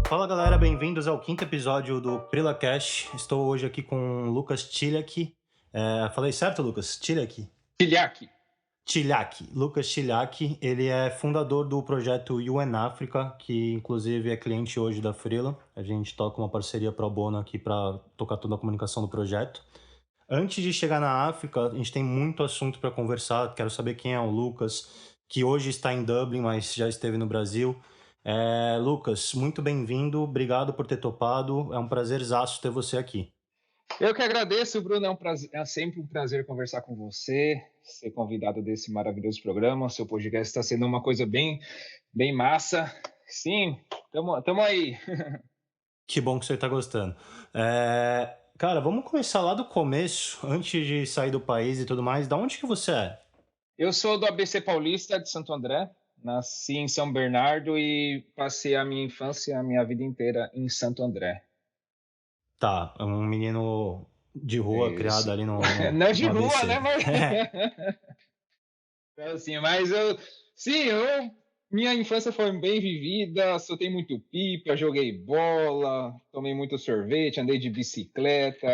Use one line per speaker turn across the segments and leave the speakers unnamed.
Fala galera, bem-vindos ao quinto episódio do PrilaCast. Estou hoje aqui com o Lucas Chiliak. Falei certo, Lucas? Chiliak?
Ciliaque.
Chiliak. Lucas Chiliak, ele é fundador do projeto UN África, que inclusive é cliente hoje da Freela. A gente toca uma parceria pro bono aqui para tocar toda a comunicação do projeto. Antes de chegar na África, a gente tem muito assunto para conversar. Quero saber quem é o Lucas, que hoje está em Dublin, mas já esteve no Brasil. Lucas, muito bem-vindo. Obrigado por ter topado. É um prazerzaço ter você aqui.
Eu que agradeço, Bruno. É sempre um prazer conversar com você, ser convidado desse maravilhoso programa. O seu podcast está sendo uma coisa bem massa. Sim, tamo aí.
Que bom que você está gostando. Cara, vamos começar lá do começo, antes de sair do país e tudo mais. Da onde que você é?
Eu sou do ABC Paulista de Santo André. Nasci em São Bernardo e passei a minha infância, a minha vida inteira em Santo André.
Tá, é um menino de rua criado
Isso.
ali no
Não de rua,
ABC.
né? Mas então, assim, minha infância foi bem vivida, soltei muito pipa, joguei bola, tomei muito sorvete, andei de bicicleta.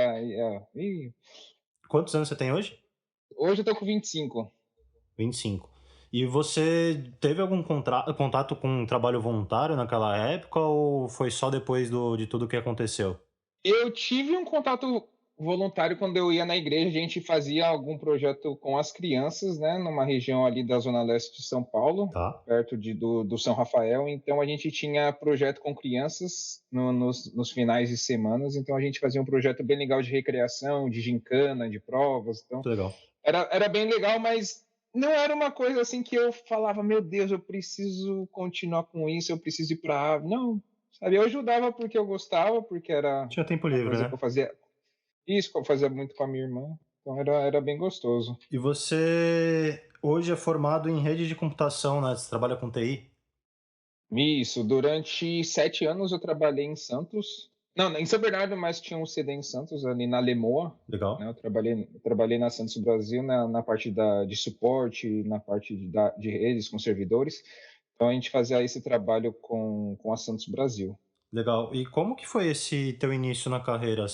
Quantos anos você tem hoje?
Hoje eu tô com 25.
25. E você teve algum contato com um trabalho voluntário naquela época ou foi só depois de tudo que aconteceu?
Eu tive um contato voluntário quando eu ia na igreja, a gente fazia algum projeto com as crianças, né, numa região ali da zona leste de São Paulo,
Tá,
perto do São Rafael. Então a gente tinha projeto com crianças nos finais de semanas, então a gente fazia um projeto bem legal de recreação, de gincana, de provas. Então
que legal.
era bem legal, mas não era uma coisa assim que eu falava, meu Deus, eu preciso continuar com isso, eu preciso ir para. Não, sabe? Eu ajudava porque eu gostava, porque era
Tinha tempo
uma
livre,
coisa que
né?
eu fazia. Isso que eu fazia muito com a minha irmã. Então era bem gostoso.
E você hoje é formado em rede de computação, né? Você trabalha com TI?
Isso, durante 7 anos eu trabalhei em Santos. Não, em São Bernardo, mas tinha um CD em Santos, ali na Lemoa. Né?
Legal.
Eu trabalhei na Santos Brasil na parte de suporte, na parte de redes com servidores. Então a gente fazia esse trabalho com a Santos Brasil.
Legal. E como que foi esse teu início na carreira?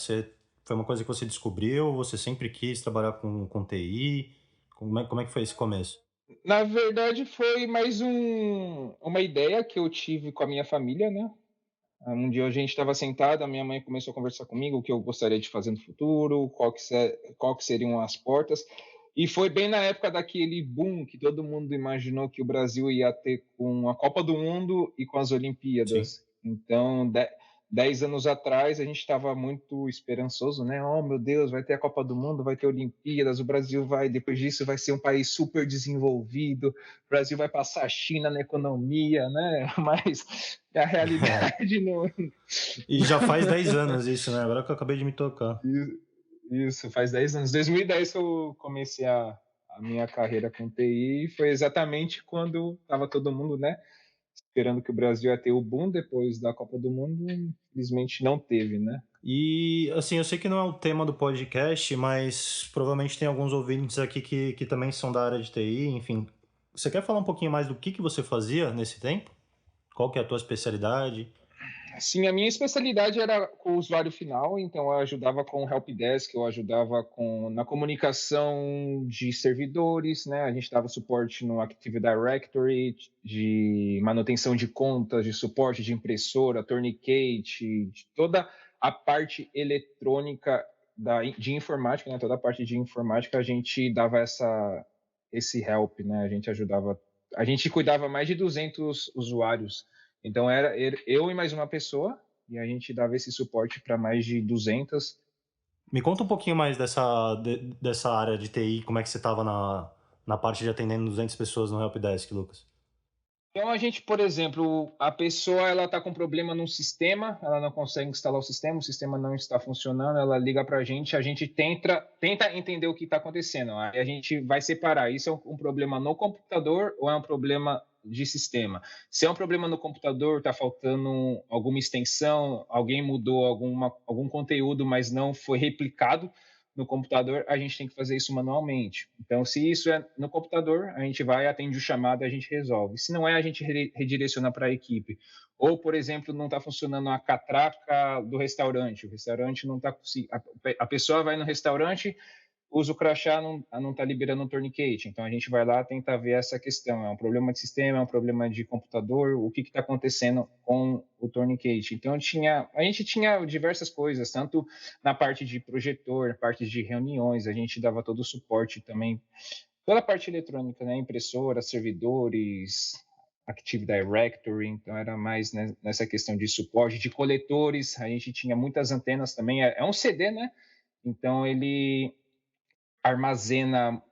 Foi uma coisa que você descobriu? Você sempre quis trabalhar com TI? Como é que foi esse começo?
Na verdade, foi mais uma ideia que eu tive com a minha família, né? Um dia a gente estava sentado, a minha mãe começou a conversar comigo o que eu gostaria de fazer no futuro, qual que seriam as portas. E foi bem na época daquele boom que todo mundo imaginou que o Brasil ia ter com a Copa do Mundo e com as
Sim.
Olimpíadas. Então, 10 anos atrás, a gente estava muito esperançoso, né? Oh, meu Deus, vai ter a Copa do Mundo, vai ter Olimpíadas, o Brasil vai, depois disso, vai ser um país super desenvolvido, o Brasil vai passar a China na economia, né? Mas a realidade não.
E já faz 10 anos isso, né? Agora que eu acabei de me tocar.
Isso, faz 10 anos. 2010 que eu comecei a minha carreira com TI, e foi exatamente quando estava todo mundo, né, esperando que o Brasil ia ter o boom depois da Copa do Mundo, infelizmente não teve, né?
E, assim, eu sei que não é o tema do podcast, mas provavelmente tem alguns ouvintes aqui que também são da área de TI, enfim. Você quer falar um pouquinho mais do que você fazia nesse tempo? Qual que é a tua especialidade?
Sim, a minha especialidade era com o usuário final, então eu ajudava com o helpdesk, eu ajudava na comunicação de servidores, né? A gente dava suporte no Active Directory, de manutenção de contas, de suporte de impressora, tourniquet, de toda a parte eletrônica de informática, né? Toda a parte de informática a gente dava esse help, né? A gente cuidava mais de 200 usuários, então era eu e mais uma pessoa, e a gente dava esse suporte para mais de 200.
Me conta um pouquinho mais dessa área de TI, como é que você estava na parte de atendendo 200 pessoas no Helpdesk, Lucas?
Então a gente, por exemplo, a pessoa ela está com problema no sistema, ela não consegue instalar o sistema não está funcionando, ela liga para a gente tenta entender o que está acontecendo. Aí a gente vai separar, isso é um problema no computador ou é um problema de sistema. Se é um problema no computador, está faltando alguma extensão, alguém mudou algum conteúdo, mas não foi replicado no computador, a gente tem que fazer isso manualmente. Então, se isso é no computador, a gente vai, atende o chamado e a gente resolve. Se não é, a gente redireciona para a equipe. Ou, por exemplo, não está funcionando a catraca do restaurante. O restaurante não está conseguindo. A pessoa vai no restaurante, usa o crachá, não está liberando o tourniquet. Então, a gente vai lá tentar ver essa questão. É um problema de sistema, é um problema de computador, o que está acontecendo com o tourniquet. Então, a gente tinha diversas coisas, tanto na parte de projetor, na parte de reuniões, a gente dava todo o suporte também, toda a parte eletrônica, né? Impressora, servidores, Active Directory, então era mais, né, nessa questão de suporte, de coletores, a gente tinha muitas antenas também, é um CD, né? Então, ele armazena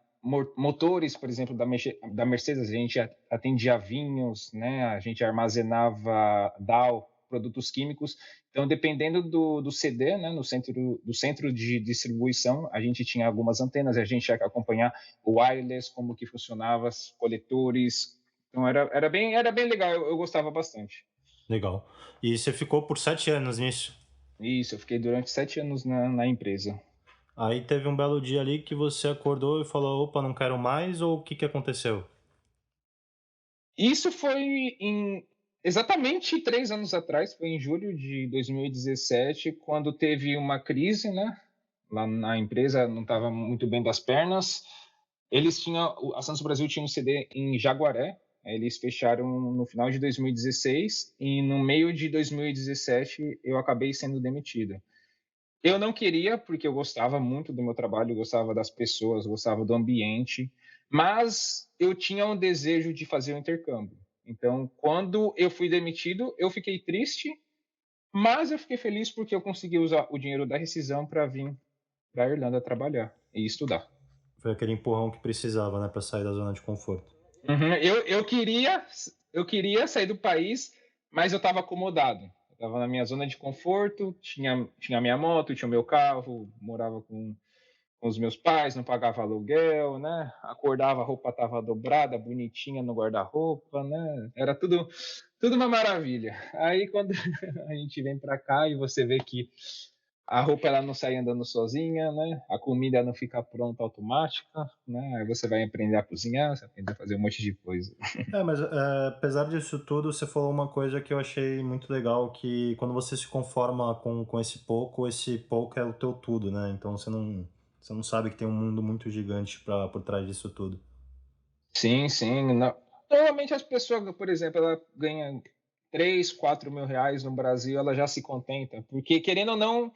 motores, por exemplo, da Mercedes, a gente atendia vinhos, né? A gente armazenava DAO, produtos químicos. Então, dependendo do CD, né, do centro de distribuição, a gente tinha algumas antenas, a gente tinha que acompanhar o wireless, como que funcionava, os coletores. Então, era bem legal, eu gostava bastante.
Legal. E você ficou por 7 anos nisso?
Isso, eu fiquei durante 7 anos na empresa.
Aí teve um belo dia ali que você acordou e falou: opa, não quero mais, ou o que que aconteceu?
Isso foi em exatamente 3 anos atrás, foi em julho de 2017, quando teve uma crise, né, lá na empresa, não estava muito bem das pernas. Eles tinham a Santos Brasil tinha um CD em Jaguaré, eles fecharam no final de 2016 e no meio de 2017 eu acabei sendo demitido. Eu não queria, porque eu gostava muito do meu trabalho, eu gostava das pessoas, eu gostava do ambiente, mas eu tinha um desejo de fazer o intercâmbio. Então, quando eu fui demitido, eu fiquei triste, mas eu fiquei feliz porque eu consegui usar o dinheiro da rescisão para vir para a Irlanda trabalhar e estudar.
Foi aquele empurrão que precisava, né, pra sair da zona de conforto.
Uhum. Eu queria sair do país, mas eu estava acomodado. Eu estava na minha zona de conforto, tinha minha moto, tinha o meu carro, morava com os meus pais, não pagava aluguel, né? Acordava, a roupa estava dobrada, bonitinha no guarda-roupa, né? Era tudo uma maravilha. Aí quando a gente vem para cá e você vê que a roupa ela não sai andando sozinha, né? A comida não fica pronta automática, né? Aí você vai aprender a cozinhar, você vai aprender a fazer um monte de coisa.
É, mas apesar disso tudo, você falou uma coisa que eu achei muito legal, que quando você se conforma com esse pouco é o teu tudo, né? Então você não sabe que tem um mundo muito gigante por trás disso tudo.
Sim, sim. Normalmente as pessoas, por exemplo, ela ganha 3, 4 mil reais no Brasil, ela já se contenta, porque querendo ou não,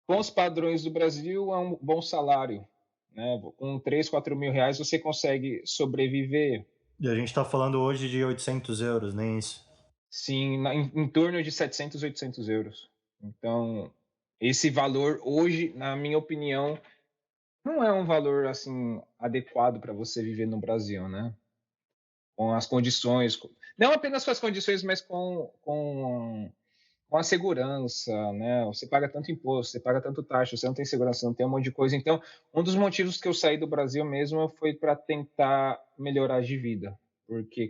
com os padrões do Brasil, é um bom salário, né? Com 3, 4 mil reais você consegue sobreviver,
E a gente tá falando hoje de 800 euros, nem isso.
sim, em torno de 700, 800 euros. Então, esse valor hoje, na minha opinião, não é um valor assim adequado para você viver no Brasil, né? Com as condições, não apenas com as condições, mas com a segurança, né? Você paga tanto imposto, você paga tanto taxa, você não tem segurança, não tem um monte de coisa. Então, um dos motivos que eu saí do Brasil mesmo foi para tentar melhorar de vida, porque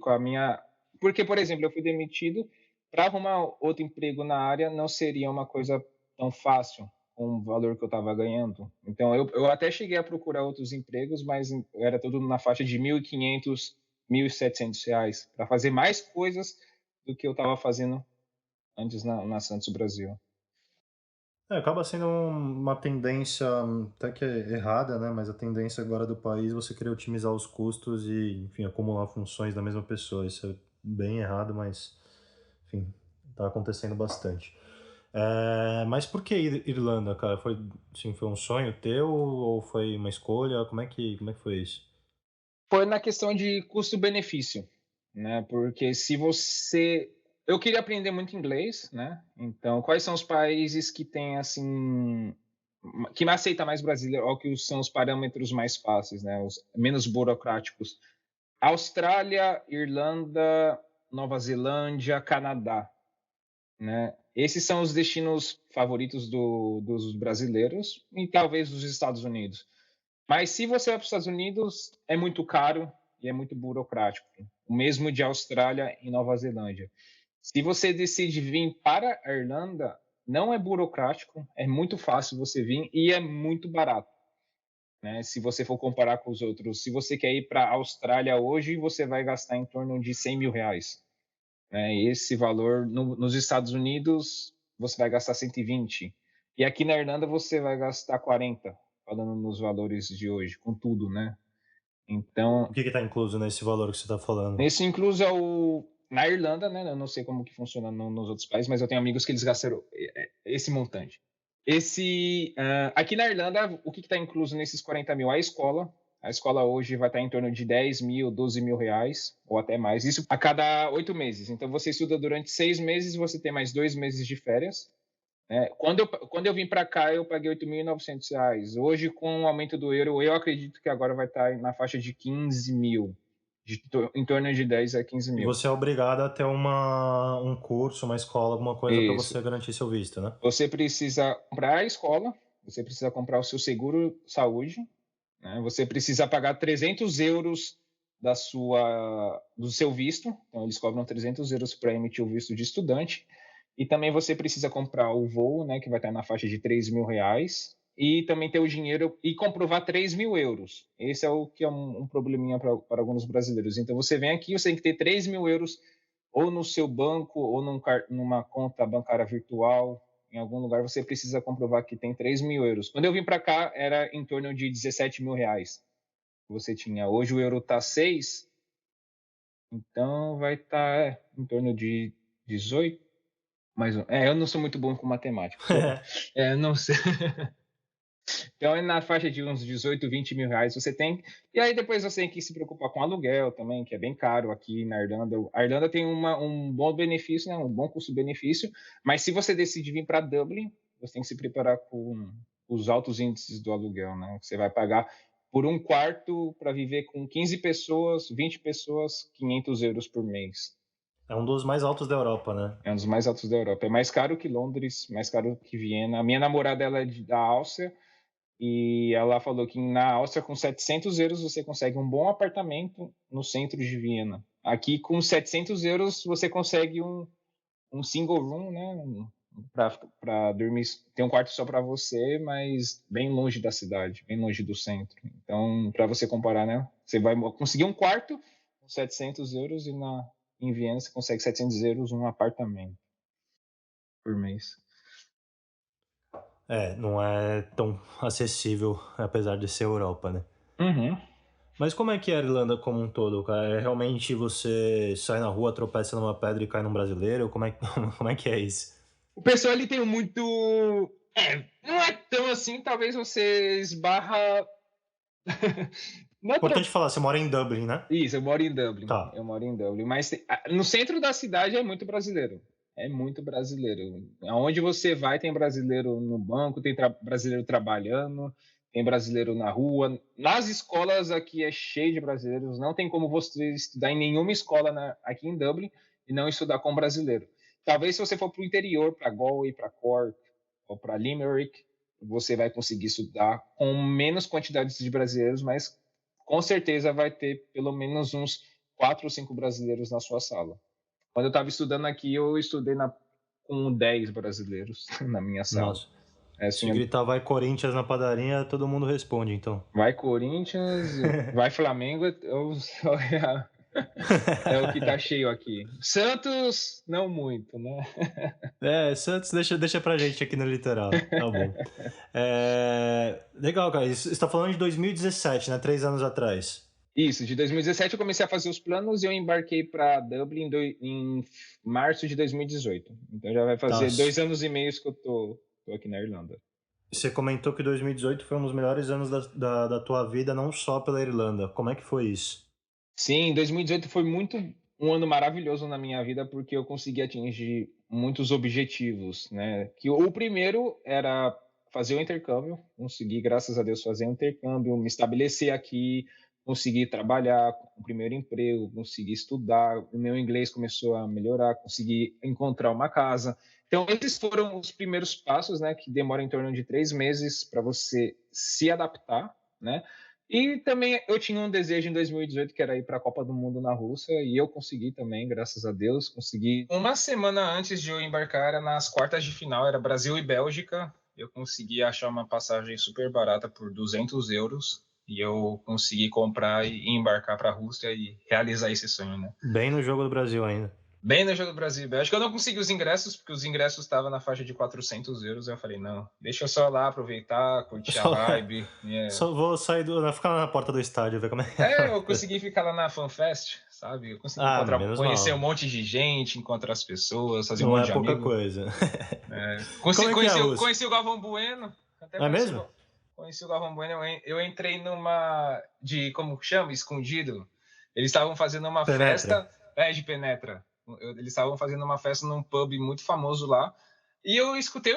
porque, por exemplo, eu fui demitido, para arrumar outro emprego na área não seria uma coisa tão fácil com o valor que eu estava ganhando. Então, eu até cheguei a procurar outros empregos, mas era tudo na faixa de 1.500, R$ 1.700 para fazer mais coisas do que eu estava fazendo antes na Santos Brasil.
É, acaba sendo uma tendência até que é errada, né? Mas a tendência agora do país é você querer otimizar os custos e, enfim, acumular funções da mesma pessoa. Isso é bem errado, mas, enfim, tá acontecendo bastante. Mas por que Irlanda, cara? Foi um sonho teu ou foi uma escolha? Como é que foi isso?
Foi na questão de custo-benefício, né? Porque se você. Eu queria aprender muito inglês, né? Então, quais são os países que têm, assim. Que me aceita mais brasileiro, ou que são os parâmetros mais fáceis, né? Os menos burocráticos. Austrália, Irlanda, Nova Zelândia, Canadá, né? Esses são os destinos favoritos dos brasileiros e talvez dos Estados Unidos. Mas se você vai para os Estados Unidos, é muito caro e é muito burocrático. O mesmo de Austrália e Nova Zelândia. Se você decide vir para a Irlanda, não é burocrático, é muito fácil você vir e é muito barato. né? Se você for comparar com os outros, se você quer ir para a Austrália hoje, você vai gastar em torno de R$ 100.000, né? Esse valor nos Estados Unidos você vai gastar 120, e aqui na Irlanda você vai gastar 40, falando nos valores de hoje, com tudo, né?
O
Então,
que está incluso nesse valor que você está falando?
nesse incluso é o na Irlanda, né? Eu não sei como que funciona nos outros países, mas eu tenho amigos que eles gastaram esse montante. Aqui na Irlanda, o que está incluso nesses 40 mil? A escola hoje vai estar em torno de 10 mil, 12 mil reais, ou até mais. Isso a cada 8 meses. Então, você estuda durante 6 meses, você tem mais 2 meses de férias, né? Quando eu vim para cá, eu paguei R$ 8.900. Hoje, com o aumento do euro, eu acredito que agora vai estar na faixa de 15 mil, em torno de 10 a 15
E
mil.
você é obrigado a ter um curso, uma escola, alguma coisa para
Isso.
você garantir seu visto, né?
Você precisa comprar a escola, você precisa comprar o seu seguro saúde, né? Você precisa pagar 300 euros do seu visto, então eles cobram 300 euros para emitir o visto de estudante, e também você precisa comprar o voo, né, que vai estar na faixa de R$ 3.000, e também ter o dinheiro e comprovar 3.000 euros. Esse é o que é um probleminha para alguns brasileiros. Então você vem aqui, você tem que ter 3.000 euros ou no seu banco ou numa conta bancária virtual. Em algum lugar você precisa comprovar que tem 3.000 euros. Quando eu vim para cá, era em torno de 17 mil reais que você tinha. Hoje o euro está 6, então vai estar em torno de 18. Eu não sou muito bom com matemática. Não sei. Então é na faixa de uns 18, 20 mil reais você tem. E aí depois você tem que se preocupar com aluguel também, que é bem caro aqui na Irlanda. A Irlanda tem um bom benefício, né, um bom custo-benefício, mas se você decidir vir para Dublin, você tem que se preparar com os altos índices do aluguel, né? Você vai pagar por um quarto para viver com 15 pessoas, 20 pessoas, 500 euros por mês.
É um dos mais altos da Europa, né?
É um dos mais altos da Europa. É mais caro que Londres, mais caro que Viena. A minha namorada, ela é da Áustria, e ela falou que na Áustria, com 700 euros, você consegue um bom apartamento no centro de Viena. Aqui, com 700 euros, você consegue um single room, né? Para dormir. Tem um quarto só para você, mas bem longe da cidade, bem longe do centro. Então, para você comparar, né? Você vai conseguir um quarto com 700 euros, e em Viena você consegue 700 euros um apartamento por mês.
É, não é tão acessível, apesar de ser Europa, né?
Uhum.
Mas como é que é a Irlanda como um todo, cara? É realmente você sai na rua, tropeça numa pedra e cai num brasileiro? Como é, como é que é isso?
O pessoal ele tem muito. Não é tão assim, talvez você esbarra. Não é
Importante falar, você mora em Dublin, né?
Isso, eu moro em Dublin.
Tá.
Eu moro em Dublin. Mas no centro da cidade é muito brasileiro. É muito brasileiro. Aonde você vai, tem brasileiro no banco, tem brasileiro trabalhando, tem brasileiro na rua. Nas escolas aqui é cheio de brasileiros. Não tem como você estudar em nenhuma escola aqui em Dublin e não estudar com brasileiro. Talvez se você for para o interior, para Galway, para Cork ou para Limerick, você vai conseguir estudar com menos quantidades de brasileiros, mas com certeza vai ter pelo menos uns 4 ou 5 brasileiros na sua sala. Quando eu estava estudando aqui, eu estudei com 10 brasileiros na minha sala.
Nossa. Se
Assim,
gritar vai Corinthians na padaria, todo mundo responde, então.
vai Corinthians, vai Flamengo, é o que tá cheio aqui. Santos, não muito, né?
É, Santos deixa pra gente aqui no litoral. Tá bom. Legal, cara. Você está falando de 2017, né? 3 anos atrás.
Isso, de 2017 eu comecei a fazer os planos e eu embarquei para Dublin em março de 2018. Então já vai
Tá.
fazer 2 anos e meio que eu tô aqui na Irlanda.
Você comentou que 2018 foi um dos melhores anos da tua vida, não só pela Irlanda. Como é que foi isso?
Sim, 2018 foi um ano maravilhoso na minha vida, porque eu consegui atingir muitos objetivos, né? Que o primeiro era fazer o intercâmbio, consegui, graças a Deus, fazer o intercâmbio, me estabelecer aqui, consegui trabalhar com o primeiro emprego, consegui estudar, o meu inglês começou a melhorar, consegui encontrar uma casa. Então, esses foram os primeiros passos, né? Que demoram em torno de 3 meses para você se adaptar, né? E também eu tinha um desejo em 2018 que era ir para a Copa do Mundo na Rússia, e eu consegui também, graças a Deus, consegui. Uma semana antes de eu embarcar, era nas quartas de final, era Brasil e Bélgica, eu consegui achar uma passagem super barata por 200 euros e eu consegui comprar e embarcar para a Rússia e realizar esse sonho, né?
Bem no jogo do Brasil ainda.
Bem no jogo do Brasil. Eu acho que eu não consegui os ingressos, porque os ingressos estavam na faixa de 400 euros. Eu falei, não, deixa eu só lá aproveitar, curtir a
Só,
vibe.
só vou sair ficar na porta do estádio, ver como é que
Eu consegui ficar lá na FanFest, sabe? Eu consegui
menos
conhecer um
mal.
monte de gente, encontrar as pessoas, fazer um
Não
monte
é
de
pouca
amigo.
coisa. Como
Conheci,
é que é a
conheci,
Rússia?
conheci o Galvão Bueno, até
É mesmo?
conheci o Galvão Bueno. Eu entrei numa, como chama? Escondido. Eles estavam fazendo uma
Penetra.
festa, de Penetra. Eles estavam fazendo uma festa num pub muito famoso lá. E eu escutei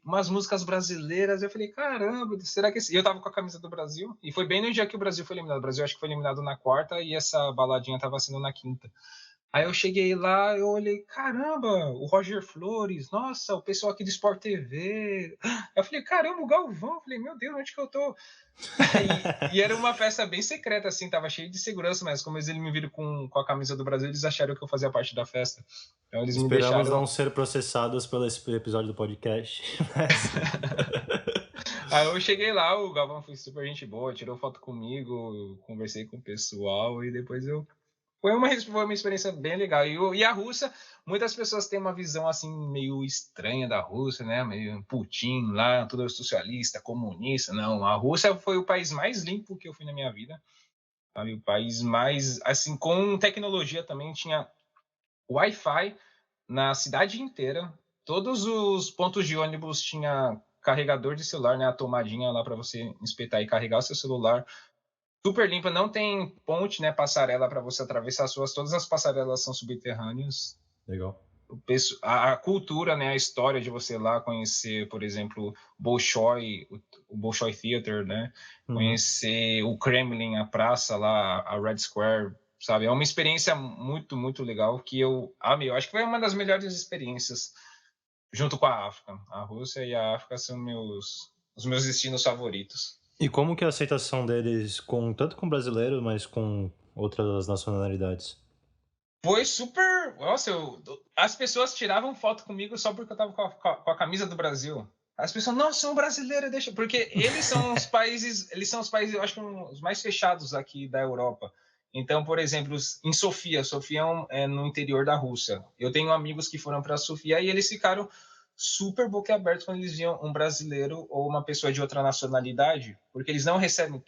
umas músicas brasileiras. Eu falei, caramba, será que E eu tava com a camisa do Brasil. E foi bem no dia que o Brasil foi eliminado. O Brasil acho que foi eliminado na quarta e essa baladinha tava sendo na quinta. Aí eu cheguei lá, eu olhei, caramba, o Roger Flores, nossa, o pessoal aqui do Sport TV. Eu falei, caramba, o Galvão. Eu falei, meu Deus, onde que eu tô? E era uma festa bem secreta, assim, tava cheio de segurança, mas como eles me viram com a camisa do Brasil, eles acharam que eu fazia parte da festa. Então eles me
Esperamos
deixaram.
não ser processados pelo episódio do podcast.
Aí eu cheguei lá, o Galvão foi super gente boa, tirou foto comigo, conversei com o pessoal e depois eu. Foi uma experiência bem legal. E a Rússia, muitas pessoas têm uma visão assim meio estranha da Rússia, né? Meio Putin lá, tudo socialista, comunista. Não, a Rússia foi o país mais limpo que eu fui na minha vida. Sabe? O país mais, assim, com tecnologia também. Tinha Wi-Fi na cidade inteira. Todos os pontos de ônibus tinha carregador de celular, né? A tomadinha lá para você espetar e carregar o seu celular. Super limpa, não tem ponte, né? Passarela para você atravessar as ruas. Todas as passarelas são subterrâneas.
Legal.
A cultura, né? A história de você lá conhecer, por exemplo, Bolshoi, o Bolshoi Theater, né? Conhecer o Kremlin, a praça lá, a Red Square, sabe? É uma experiência muito, muito legal que eu amei. Eu acho que foi uma das melhores experiências junto com a África. A Rússia e a África são os meus destinos favoritos.
E como que é a aceitação deles, tanto com brasileiros, mas com outras nacionalidades?
Foi super. Nossa, as pessoas tiravam foto comigo só porque eu tava com a camisa do Brasil. As pessoas, não, sou um brasileiro, deixa. Porque eles são os países, eu acho que os mais fechados aqui da Europa. Então, por exemplo, em Sofia é no interior da Rússia. Eu tenho amigos que foram para Sofia e eles ficaram super boquiabertos quando eles viam um brasileiro ou uma pessoa de outra nacionalidade, porque eles não recebem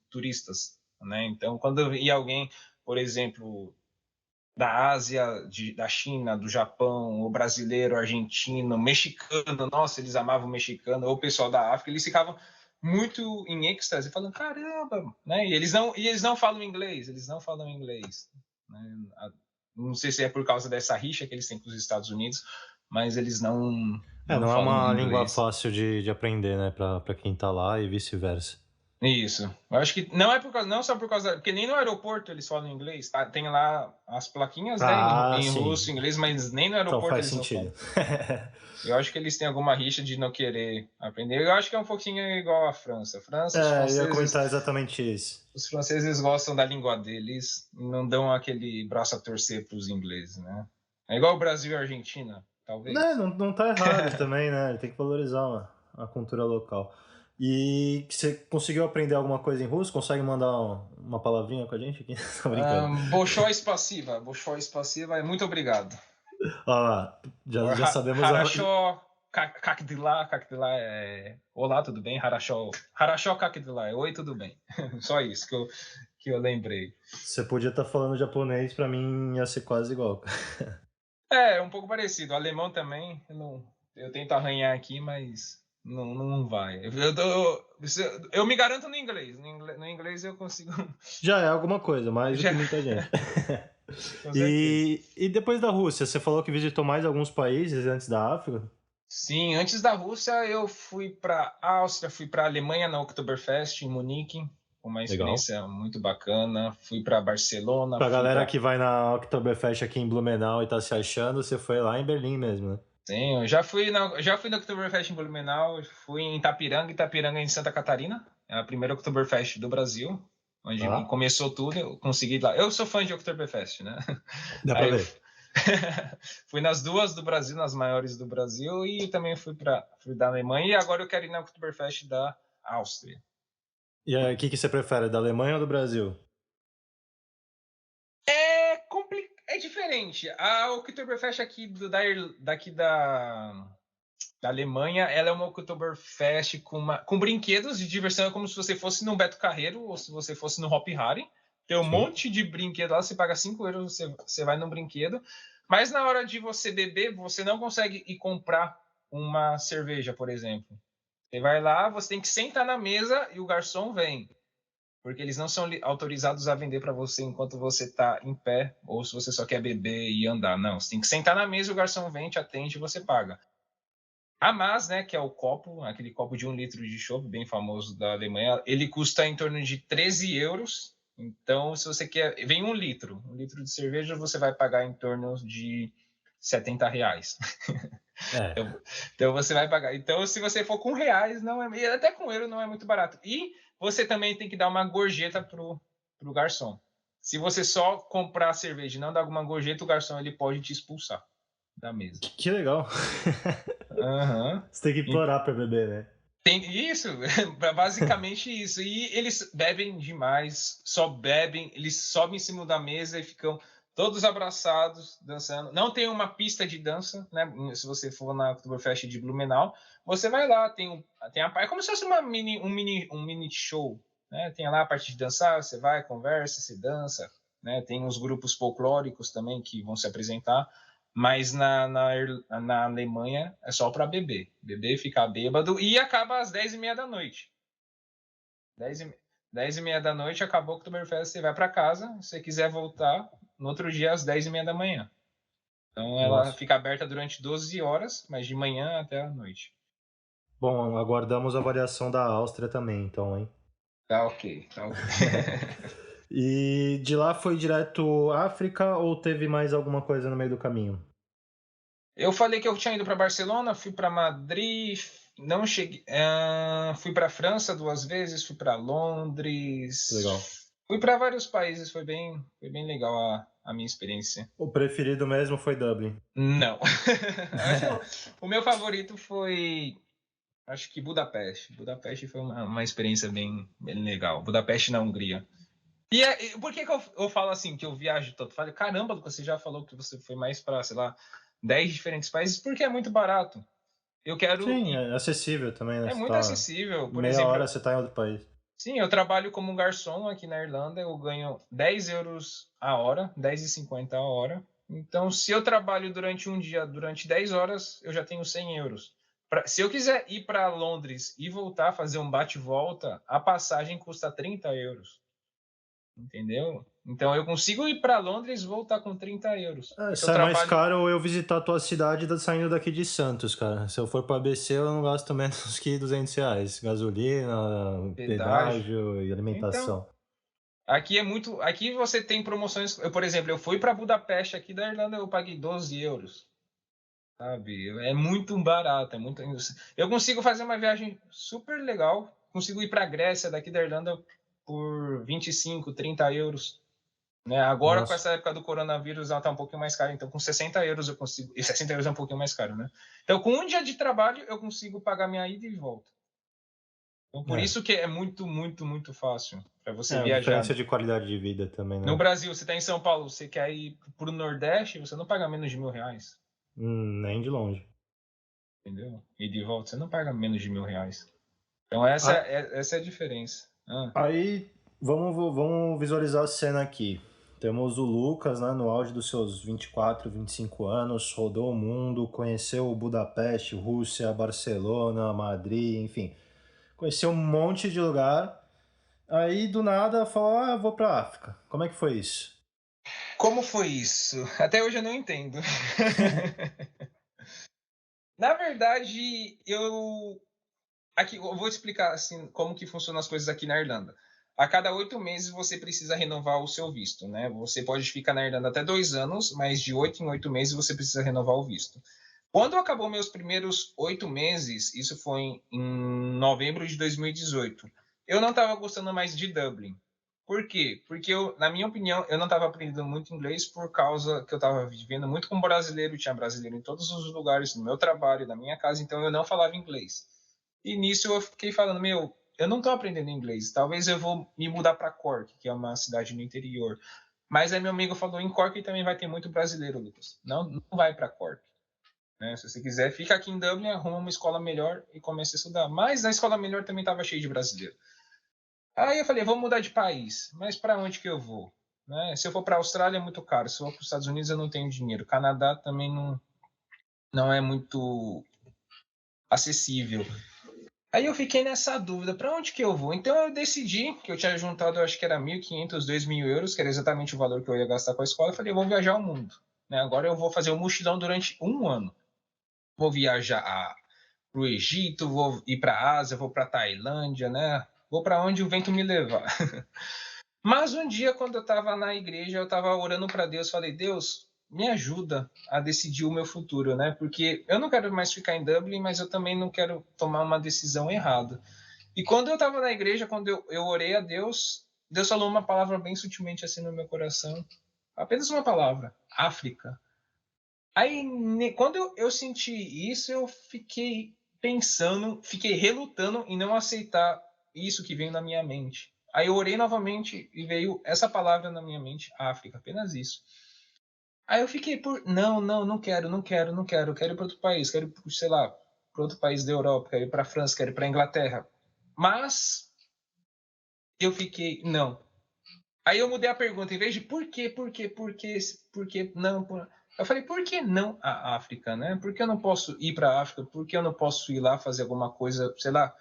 turistas, né? Então, quando ia alguém, por exemplo, da Ásia, da China, do Japão, o brasileiro, o argentino, o mexicano, nossa, eles amavam o mexicano, ou o pessoal da África, eles ficavam muito em êxtase, falando, caramba, né? E eles não falam inglês, né? Não sei se é por causa dessa rixa que eles têm com os Estados Unidos, mas eles não
Não é
falam
uma língua
inglês.
fácil de aprender, né, pra quem tá lá e vice-versa.
Isso. Eu acho que não só por causa, porque nem no aeroporto eles falam inglês, tá? Tem lá as plaquinhas, né, em russo,
Sim.
inglês, mas nem no
Então
aeroporto
faz
eles não falam.
sentido.
Eu acho que eles têm alguma rixa de não querer aprender. Eu acho que é um pouquinho igual à França.
Eu ia comentar exatamente isso.
Os franceses gostam da língua deles e não dão aquele braço a torcer para os ingleses, né? É igual o Brasil e a Argentina, talvez.
Não tá errado também, né? Tem que valorizar a cultura local. E você conseguiu aprender alguma coisa em russo? Consegue mandar uma palavrinha com a gente aqui? Tô brincando.
Bolshoi Spasiva é muito obrigado.
Ó lá, já sabemos
Harashó, как dela é olá, tudo bem? Harashó, как dela é oi, tudo bem. Só isso que eu lembrei.
Você podia estar falando japonês, pra mim ia ser quase igual.
É um pouco parecido. O alemão também, eu tento arranhar aqui, mas não vai. Eu me garanto no inglês. No inglês eu consigo.
Já é alguma coisa, mais do que muita gente. E depois da Rússia, você falou que visitou mais alguns países antes da África?
Sim, antes da Rússia eu fui para Áustria, fui para Alemanha na Oktoberfest em Munique, uma experiência
Legal.
muito bacana. Fui para Barcelona,
Pra galera que vai na Oktoberfest aqui em Blumenau e tá se achando, você foi lá em Berlim mesmo, né?
Sim, eu já fui na Oktoberfest em Blumenau, fui em Itapiranga em Santa Catarina, é a primeira Oktoberfest do Brasil, onde começou tudo, eu consegui ir lá. Eu sou fã de Oktoberfest, né?
Dá pra
Aí
ver.
Fui nas duas do Brasil, nas maiores do Brasil, e também fui da Alemanha, e agora eu quero ir na Oktoberfest da Áustria.
E aí, o que que você prefere, da Alemanha ou do Brasil?
É diferente. A Oktoberfest aqui daqui da Alemanha, ela é uma Oktoberfest com brinquedos de diversão, é como se você fosse no Beto Carreiro ou se você fosse no Hop Hari. Tem um
Sim.
monte de brinquedo lá, você paga 5 euros, você vai num brinquedo. Mas na hora de você beber, você não consegue ir comprar uma cerveja, por exemplo. Você vai lá, você tem que sentar na mesa e o garçom vem. Porque eles não são autorizados a vender para você enquanto você está em pé, ou se você só quer beber e andar. Não, você tem que sentar na mesa, o garçom vem, te atende e você paga. A Mas, né, que é o copo, aquele copo de 1 litro de chopp, bem famoso da Alemanha, ele custa em torno de 13 euros. Então, se você quer. Vem 1 litro. 1 litro de cerveja você vai pagar em torno de R$ 70.
É.
Então você vai pagar. Então, se você for com reais, não é. Até com euro não é muito barato. E você também tem que dar uma gorjeta pro garçom. Se você só comprar a cerveja e não dar alguma gorjeta, o garçom ele pode te expulsar da mesa.
Que legal.
Aham.
Você tem que implorar pra beber, né?
Tem isso, basicamente isso. E eles bebem demais, só bebem, eles sobem em cima da mesa e ficam todos abraçados, dançando. Não tem uma pista de dança, né? Se você for na Oktoberfest de Blumenau, você vai lá, é como se fosse um mini show, né? Tem lá a parte de dançar, você vai, conversa, você dança, né? Tem os grupos folclóricos também que vão se apresentar. Mas na Alemanha é só para beber, ficar bêbado e acaba às 10h30 da noite. 10h30 da noite acabou o Oktoberfest, você vai para casa, se você quiser voltar no outro dia às 10h30 da manhã. Então ela
Nossa.
fica aberta durante 12 horas, mas de manhã até a noite.
Bom, aguardamos a variação da Áustria também, então, hein?
Tá ok, tá ok.
E de lá foi direto África ou teve mais alguma coisa no meio do caminho?
Eu falei que eu tinha ido para Barcelona, fui para Madrid, não cheguei, fui para França 2 vezes, fui para
Que legal.
Londres, fui para vários países, foi bem legal a minha experiência.
O preferido mesmo foi Dublin.
Não, acho que o meu favorito foi, acho que Budapeste. Budapeste foi uma experiência bem legal. Budapeste na Hungria. E por que eu falo assim, que eu viajo tanto? Falei, caramba, Lucas, você já falou que você foi mais para, sei lá, 10 diferentes países, porque é muito barato. Eu quero
Sim,
ir.
é acessível também, né?
É
Você
muito
tá
acessível. Por
meia
exemplo,
hora você tá em outro país.
sim, eu trabalho como garçom aqui na Irlanda, eu ganho 10 euros a hora, 10,50 a hora. Então, se eu trabalho durante um dia, durante 10 horas, eu já tenho 100 euros. Se eu quiser ir para Londres e voltar, fazer um bate-volta, a passagem custa 30 euros. Entendeu? Então, eu consigo ir para Londres e voltar com 30 euros.
É,
Porque eu
sai mais
trabalho.
caro eu visitar a tua cidade saindo daqui de Santos, cara. Se eu for pra ABC, eu não gasto menos que R$ 200. Gasolina,
Pedágio.
pedágio e
Então,
alimentação.
aqui é muito. Aqui você tem promoções. Por exemplo, eu fui para Budapeste aqui da Irlanda, eu paguei 12 euros. Sabe? É muito barato. Eu consigo fazer uma viagem super legal. Consigo ir para a Grécia daqui da Irlanda por 25, 30 euros. Né? Agora, com
Nossa.
essa época do coronavírus, ela está um pouquinho mais cara. Então, com 60 euros eu consigo. E 60 euros é um pouquinho mais caro, né? Então, com um dia de trabalho, eu consigo pagar minha ida e volta. Então, por
É.
isso que é muito, muito, muito fácil para você
É, a
viajar.
diferença de qualidade de vida também,
No
né?
Brasil, você está em São Paulo, você quer ir para o Nordeste, você não paga menos de R$ 1.000,
Nem de longe.
entendeu? E de volta, você não paga menos de R$ 1.000. Então, essa é a diferença.
Aí, vamos visualizar a cena aqui. Temos o Lucas, né, no auge dos seus 24, 25 anos, rodou o mundo, conheceu Budapeste, Rússia, Barcelona, Madrid, enfim. Conheceu um monte de lugar. Aí, do nada, falou, vou pra África. Como é que foi isso?
Como foi isso? Até hoje eu não entendo. Na verdade, aqui eu vou explicar assim como que funcionam as coisas aqui na Irlanda. A cada 8 meses você precisa renovar o seu visto, né? Você pode ficar na Irlanda até 2 anos, mas de 8 em 8 meses você precisa renovar o visto. Quando acabou meus primeiros 8 meses, isso foi em novembro de 2018, eu não estava gostando mais de Dublin. Por quê? Porque eu, na minha opinião, eu não estava aprendendo muito inglês por causa que eu estava vivendo muito com brasileiro, tinha brasileiro em todos os lugares, no meu trabalho, na minha casa, então eu não falava inglês. E nisso eu fiquei falando, meu, eu não estou aprendendo inglês, talvez eu vou me mudar para Cork, que é uma cidade no interior. Mas aí meu amigo falou, em Cork também vai ter muito brasileiro, Lucas. Não, não vai para Cork. Né? Se você quiser, fica aqui em Dublin, arruma uma escola melhor e comece a estudar. Mas na escola melhor também estava cheio de brasileiro. Aí eu falei, vou mudar de país, mas para onde que eu vou? Né? Se eu for para a Austrália é muito caro, se eu for para os Estados Unidos eu não tenho dinheiro. Canadá também não é muito acessível. Aí eu fiquei nessa dúvida, para onde que eu vou? Então eu decidi, que eu tinha juntado, eu acho que era 1.500, 2.000 euros, que era exatamente o valor que eu ia gastar com a escola. Eu falei, eu vou viajar o mundo. Né? Agora eu vou fazer um mochilão durante um ano. Vou viajar para o Egito, vou ir para a Ásia, vou para a Tailândia, né? Vou para onde o vento me levar. Mas um dia, quando eu estava na igreja, eu estava orando para Deus, falei, Deus, me ajuda a decidir o meu futuro, né? Porque eu não quero mais ficar em Dublin, mas eu também não quero tomar uma decisão errada. E quando eu estava na igreja, quando eu orei a Deus, Deus falou uma palavra bem sutilmente assim no meu coração. Apenas uma palavra, África. Aí, quando eu senti isso, eu fiquei pensando, fiquei relutando em não aceitar isso que veio na minha mente. Aí eu orei novamente e veio essa palavra na minha mente, África, apenas isso. Aí eu fiquei por, não quero, eu quero ir para outro país, quero ir, sei lá, para outro país da Europa, quero ir para a França, quero ir para a Inglaterra. Mas eu fiquei, não. Aí eu mudei a pergunta, em vez de por que não? Eu falei, por que não a África, né? Por que eu não posso ir para a África? Por que eu não posso ir lá fazer alguma coisa, sei lá,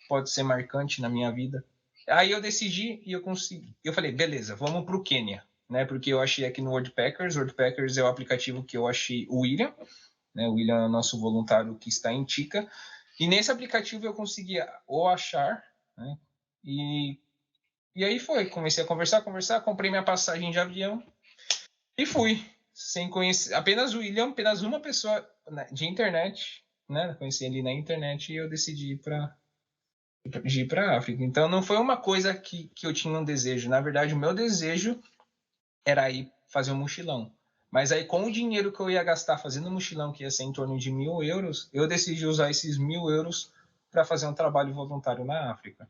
pode ser marcante na minha vida? Aí eu decidi e eu consegui. Eu falei, beleza, vamos para o Quênia, né? Porque eu achei aqui no Worldpackers. Worldpackers é o aplicativo que eu achei o William, né? O William é o nosso voluntário que está em Tica. E nesse aplicativo eu consegui o achar, né? E aí foi, comecei a conversar, comprei minha passagem de avião e fui. Sem conhecer, apenas o William, apenas uma pessoa de internet, né? Conheci ele na internet e eu decidi ir para a África. Então não foi uma coisa que eu tinha um desejo. Na verdade, o meu desejo era ir fazer um mochilão. Mas aí, com o dinheiro que eu ia gastar fazendo um mochilão, que ia ser em torno de 1.000 euros, eu decidi usar esses 1.000 euros para fazer um trabalho voluntário na África.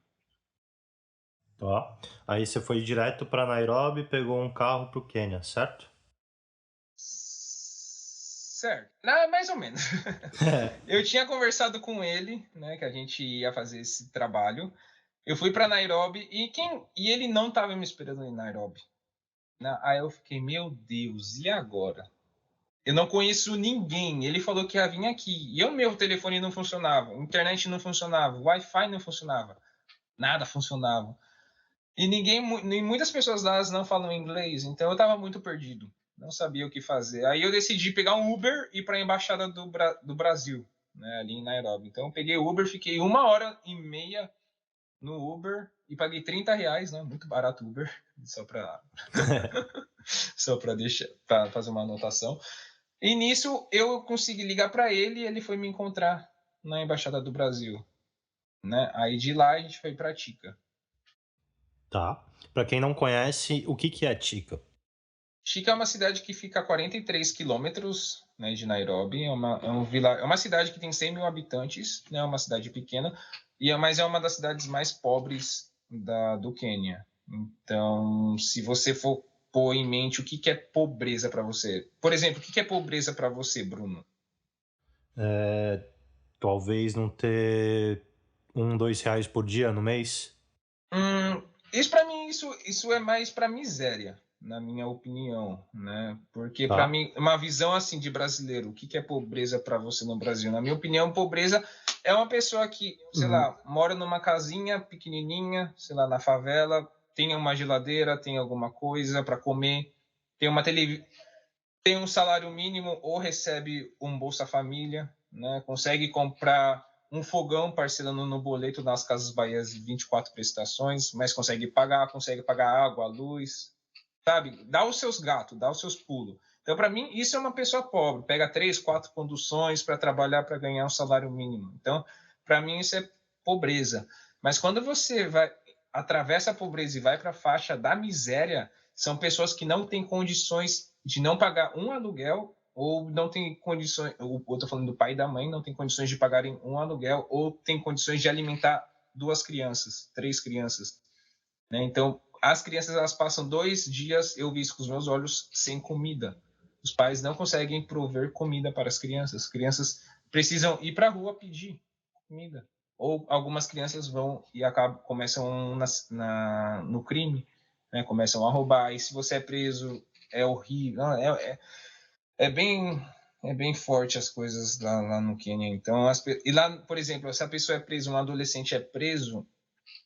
Tá. Aí você foi direto para Nairobi e pegou um carro pro Quênia, certo?
Certo. Mais ou menos. Eu tinha conversado com ele, né, que a gente ia fazer esse trabalho. Eu fui para Nairobi e ele não estava me esperando em Nairobi. Né? Aí eu fiquei, meu Deus, e agora? Eu não conheço ninguém. Ele falou que ia vir aqui. E o meu telefone não funcionava, a internet não funcionava, o Wi-Fi não funcionava, nada funcionava. E muitas pessoas lá não falam inglês, então eu estava muito perdido. Não sabia o que fazer. Aí eu decidi pegar um Uber e ir para a embaixada do Brasil, né, ali em Nairobi. Então eu peguei o Uber, fiquei 1 hora e meia no Uber e paguei R$ 30, né? Muito barato o Uber, só para só para deixar, para fazer uma anotação. E nisso eu consegui ligar para ele e ele foi me encontrar na embaixada do Brasil, né? Aí de lá a gente foi para Tica.
Tá. Para quem não conhece, o que que é Tika?
Tica é uma cidade que fica a 43 quilômetros, né, de Nairobi. É uma cidade que tem 100 mil habitantes, né, é uma cidade pequena, mas é uma das cidades mais pobres do Quênia. Então, se você for pôr em mente o que é pobreza para você. Por exemplo, o que é pobreza para você, Bruno?
Talvez não ter R$ 1, R$ 2 por dia no mês?
Isso para mim, isso é mais para miséria, na minha opinião, né? Porque para
Tá.
mim, uma visão assim de brasileiro, o que é pobreza para você no Brasil? Na minha opinião, pobreza é uma pessoa que, sei
Hum,
lá, mora numa casinha pequenininha, sei lá, na favela, tem uma geladeira, tem alguma coisa para comer, tem uma televisão, tem um salário mínimo ou recebe um Bolsa Família, né? Consegue comprar um fogão parcelando no boleto nas Casas Bahias 24 prestações, mas consegue pagar água, luz, sabe? Dá os seus gatos, dá os seus pulos. Então, para mim, isso é uma pessoa pobre. Pega 3, 4 conduções para trabalhar para ganhar um salário mínimo. Então, para mim, isso é pobreza. Mas quando você vai atravessa a pobreza e vai para a faixa da miséria são pessoas que não têm condições de não pagar um aluguel ou não tem condições, eu estou falando do pai e da mãe, não tem condições de pagarem um aluguel ou tem condições de alimentar 2 crianças, 3 crianças. Né? Então, as crianças elas passam 2 dias, eu vi isso com os meus olhos, sem comida. Os pais não conseguem prover comida para as crianças. As crianças precisam ir para a rua pedir comida. Ou algumas crianças vão e começam no crime, né? Começam a roubar. E se você é preso, é horrível. Não, é bem é bem forte as coisas lá no Quênia. Então, e lá, por exemplo, se a pessoa é presa, um adolescente é preso,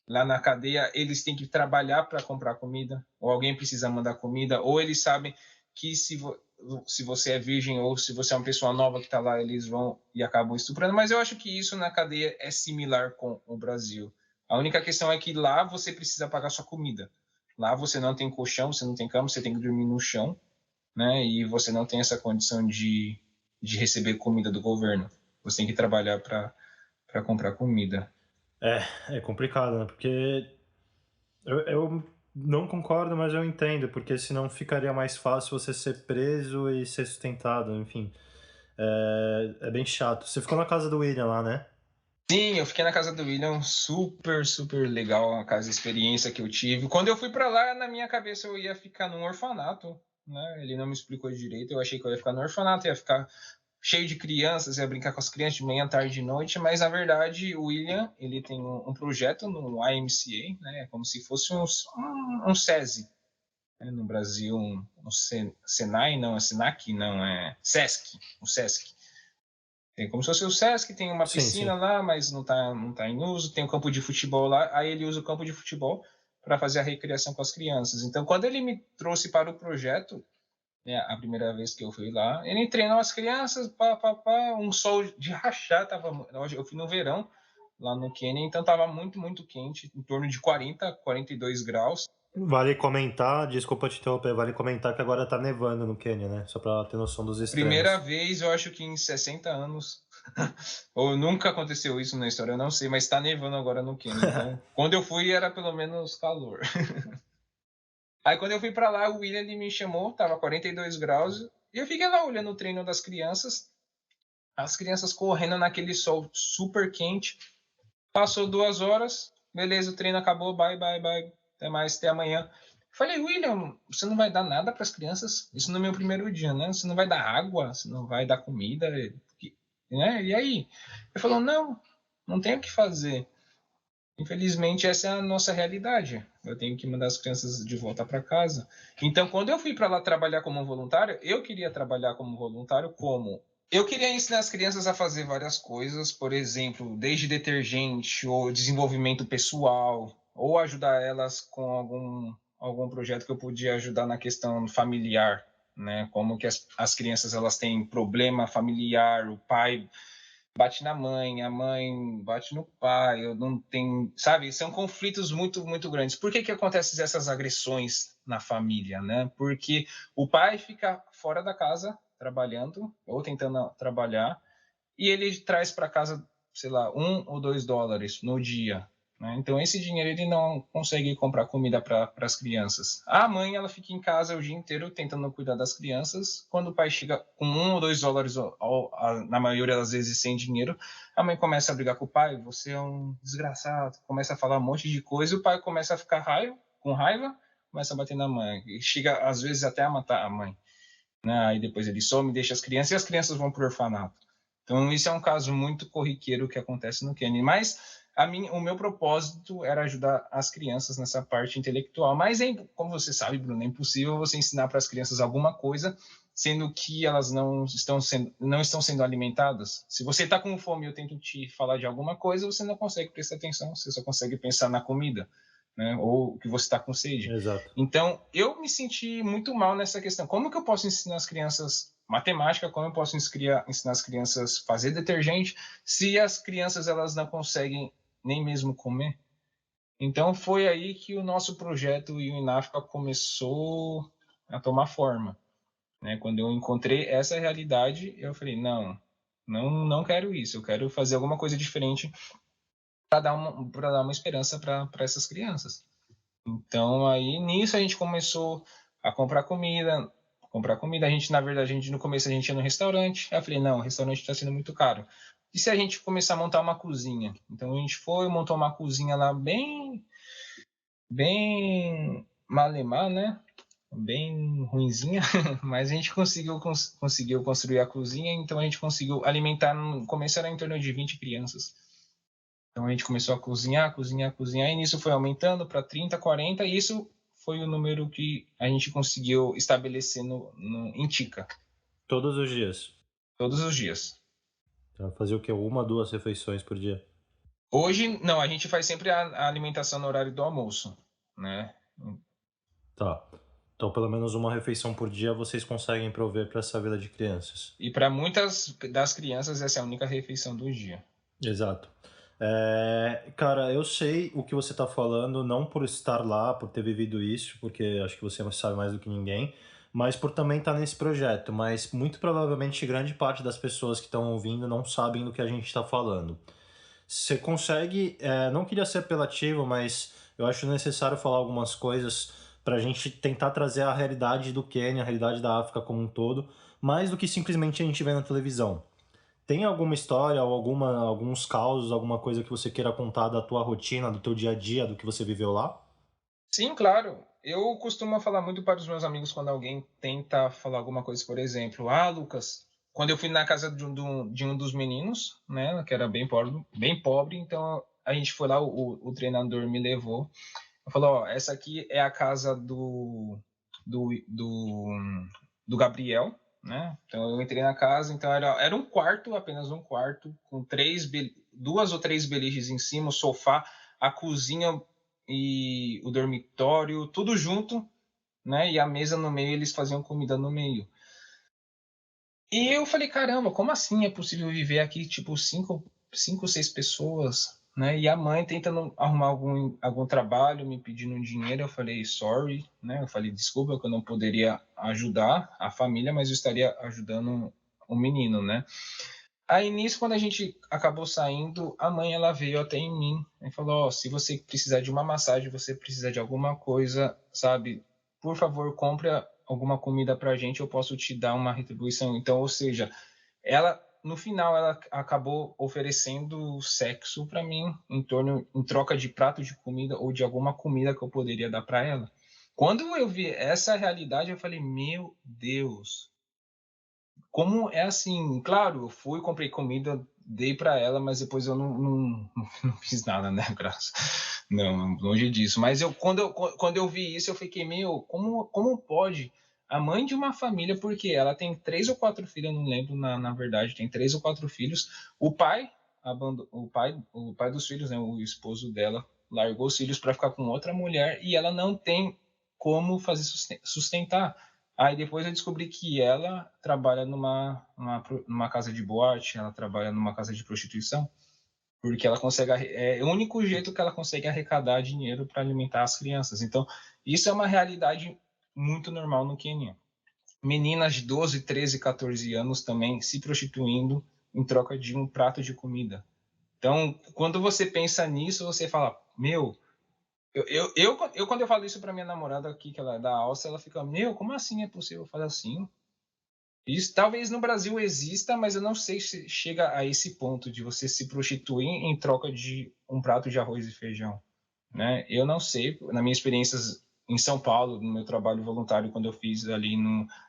lá na cadeia, eles têm que trabalhar para comprar comida, ou alguém precisa mandar comida, ou eles sabem que se você é virgem ou se você é uma pessoa nova que está lá, eles vão e acabam estuprando. Mas eu acho que isso na cadeia é similar com o Brasil. A única questão é que lá você precisa pagar sua comida. Lá você não tem colchão, você não tem cama, você tem que dormir no chão, né? E você não tem essa condição de receber comida do governo. Você tem que trabalhar para comprar comida.
É complicado, né? Porque eu não concordo, mas eu entendo, porque senão ficaria mais fácil você ser preso e ser sustentado, enfim. É bem chato. Você ficou na casa do William lá, né?
Sim, eu fiquei na casa do William, super, super legal a casa, a experiência que eu tive. Quando eu fui para lá, na minha cabeça eu ia ficar num orfanato, né? Ele não me explicou direito, eu achei que eu ia ficar no orfanato, ia ficar cheio de crianças, ia brincar com as crianças de manhã, tarde e noite, mas na verdade o William, ele tem um projeto no IMCA, né? Como se fosse um SESI, né? No Brasil, Senai, não, é Senac, não, é Sesc, o Sesc. Tem como se fosse o Sesc, tem uma
Sim,
piscina
sim.
lá, mas não tá em uso, tem um campo de futebol lá, aí ele usa o campo de futebol para fazer a recreação com as crianças. Então, quando ele me trouxe para o projeto, né, a primeira vez que eu fui lá, ele treinou as crianças, um sol de rachar, eu fui no verão, lá no Quênia, então estava muito, muito quente, em torno de 40, 42 graus.
Vale comentar, desculpa te interromper, vale comentar que agora tá nevando no Quênia, né? Só pra ter noção dos
Primeira
extremos.
vez, eu acho que em 60 anos, ou nunca aconteceu isso na história, eu não sei, mas está nevando agora no Quênia. Então, quando eu fui, era pelo menos calor. Aí, quando eu fui para lá, o William ele me chamou, tava 42 graus, e eu fiquei lá olhando o treino das crianças, as crianças correndo naquele sol super quente. Passou 2 horas, beleza, o treino acabou, bye, bye, bye, até mais, até amanhã. Falei, William, você não vai dar nada para as crianças? Isso no meu primeiro dia, né? Você não vai dar água, você não vai dar comida, né? E aí? Ele falou, não, não tenho o que fazer. Infelizmente, essa é a nossa realidade. Eu tenho que mandar as crianças de volta para casa. Então, quando eu fui para lá trabalhar como voluntário, eu queria trabalhar como voluntário como? Eu queria ensinar as crianças a fazer várias coisas, por exemplo, desde detergente ou desenvolvimento pessoal, ou ajudar elas com algum projeto que eu podia ajudar na questão familiar, né? Como que as crianças elas têm problema familiar, o pai bate na mãe, a mãe bate no pai, eu não tenho, sabe? São conflitos muito, muito grandes. Por que acontecem essas agressões na família, né? Porque o pai fica fora da casa trabalhando ou tentando trabalhar e ele traz para casa, sei lá, US$ 1 ou US$ 2 no dia. Né? Então, esse dinheiro ele não consegue comprar comida para as crianças. A mãe ela fica em casa o dia inteiro tentando cuidar das crianças. Quando o pai chega com US$ 1 ou US$ 2, na maioria das vezes sem dinheiro, a mãe começa a brigar com o pai. Você é um desgraçado. Começa a falar um monte de coisa e o pai começa a ficar com raiva, começa a bater na mãe. E chega, às vezes, até a matar a mãe. Né? Aí depois ele some, deixa as crianças e as crianças vão para o orfanato. Então, isso é um caso muito corriqueiro que acontece no Quênia. Mas o meu propósito era ajudar as crianças nessa parte intelectual. Mas, como você sabe, Bruno, é impossível você ensinar para as crianças alguma coisa sendo que elas não estão sendo alimentadas. Se você está com fome e eu tento te falar de alguma coisa, você não consegue prestar atenção, você só consegue pensar na comida, né? Ou que você está com sede.
Exato.
Então, eu me senti muito mal nessa questão. Como que eu posso ensinar as crianças matemática? Como eu posso ensinar as crianças a fazer detergente se as crianças elas não conseguem nem mesmo comer? Então, foi aí que o nosso projeto UNAFCA começou a tomar forma. Né? Quando eu encontrei essa realidade, eu falei, não, não, não quero isso. Eu quero fazer alguma coisa diferente para dar uma esperança para essas crianças. Então aí nisso a gente começou a comprar comida. A gente, na verdade, a gente no começo a gente ia no restaurante. Aí eu falei, não, o restaurante está sendo muito caro. E se a gente começar a montar uma cozinha? Então a gente foi, montou uma cozinha lá bem malemar, né? Bem ruinzinha, mas a gente conseguiu construir a cozinha, então a gente conseguiu alimentar, no começo era em torno de 20 crianças. Então a gente começou a cozinhar, cozinhar, cozinhar, e nisso foi aumentando para 30, 40, e isso foi o número que a gente conseguiu estabelecer em Tica,
Todos os dias.
todos os dias.
Então, fazer o quê? Uma, duas refeições por dia?
Hoje, não, a gente faz sempre a alimentação no horário do almoço, né?
Tá. Então, pelo menos uma refeição por dia vocês conseguem prover para essa vila de crianças.
E para muitas das crianças, essa é a única refeição do dia.
Exato. Cara, eu sei o que você está falando, não por estar lá, por ter vivido isso, porque acho que você sabe mais do que ninguém, mas por também estar nesse projeto. Mas muito provavelmente grande parte das pessoas que estão ouvindo não sabem do que a gente está falando. Você consegue, não queria ser apelativo, mas eu acho necessário falar algumas coisas para a gente tentar trazer a realidade do Quênia, a realidade da África como um todo, mais do que simplesmente a gente vê na televisão. Tem alguma história ou alguns causos, alguma coisa que você queira contar da tua rotina, do teu dia a dia, do que você viveu lá?
Sim, claro. Eu costumo falar muito para os meus amigos quando alguém tenta falar alguma coisa, por exemplo, Lucas, quando eu fui na casa de um dos meninos, né, que era bem pobre, então a gente foi lá, o treinador me levou. Eu falou, ó, essa aqui é a casa do, do, do Gabriel, né? Então eu entrei na casa, então era um quarto, apenas um quarto, com duas ou três beliches em cima, o sofá, a cozinha e o dormitório, tudo junto, né? E a mesa no meio, eles faziam comida no meio. E eu falei, caramba, como assim é possível viver aqui, tipo, cinco, seis pessoas, né? E a mãe tentando arrumar algum trabalho, me pedindo dinheiro. Eu falei, sorry, né? Eu falei, desculpa, que eu não poderia ajudar a família, mas eu estaria ajudando o menino, né? Aí nisso, quando a gente acabou saindo, a mãe ela veio até em mim e falou: oh, se você precisar de uma massagem, você precisar de alguma coisa, sabe? Por favor, compre alguma comida pra gente, eu posso te dar uma retribuição. Então, ou seja, ela no final ela acabou oferecendo sexo para mim em troca de prato de comida ou de alguma comida que eu poderia dar para ela. Quando eu vi essa realidade, eu falei: meu Deus, como é assim, claro, eu fui, comprei comida, dei para ela, mas depois eu não fiz nada, né, graças. Não, longe disso. Mas quando eu vi isso, eu fiquei, meu, como pode a mãe de uma família, porque ela tem 3 ou 4 filhos, eu não lembro na verdade, tem 3 ou 4 filhos. O pai, o pai dos filhos, né, o esposo dela, largou os filhos para ficar com outra mulher e ela não tem como fazer sustentar. Aí depois eu descobri que ela trabalha numa casa de boate, ela trabalha numa casa de prostituição, porque ela consegue, é o único jeito que ela consegue arrecadar dinheiro para alimentar as crianças. Então, isso é uma realidade muito normal no Quênia. Meninas de 12, 13, 14 anos também se prostituindo em troca de um prato de comida. Então, quando você pensa nisso, você fala, meu, quando eu falo isso para minha namorada aqui, que ela é da Áustria, ela fica, meu, como assim é possível fazer assim? Isso talvez no Brasil exista, mas eu não sei se chega a esse ponto de você se prostituir em troca de um prato de arroz e feijão, né? Eu não sei, na minha experiência em São Paulo, no meu trabalho voluntário, quando eu fiz ali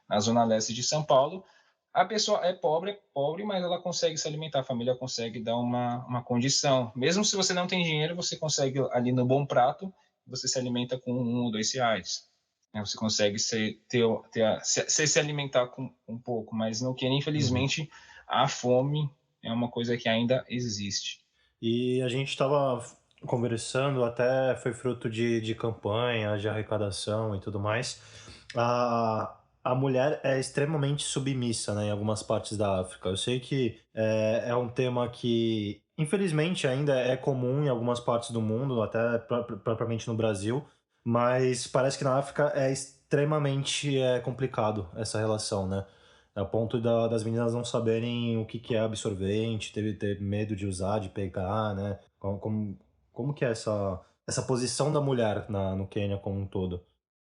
na zona leste de São Paulo, a pessoa é pobre, mas ela consegue se alimentar, a família consegue dar uma condição. Mesmo se você não tem dinheiro, você consegue ali no bom prato, você se alimenta com R$ 1 ou R$ 2. Né? Você consegue se alimentar com um pouco, mas no Quênia,
Uhum.
infelizmente, a fome é uma coisa que ainda existe.
E a gente estava conversando, até foi fruto de campanha, de arrecadação e tudo mais. A mulher é extremamente submissa, né, em algumas partes da África. Eu sei que é um tema que, infelizmente, ainda é comum em algumas partes do mundo, até propriamente no Brasil, mas parece que na África é extremamente complicado essa relação, né? A ponto das meninas não saberem o que que é absorvente, ter medo de usar, de pegar, né? Como que é essa posição da mulher no Quênia como um todo?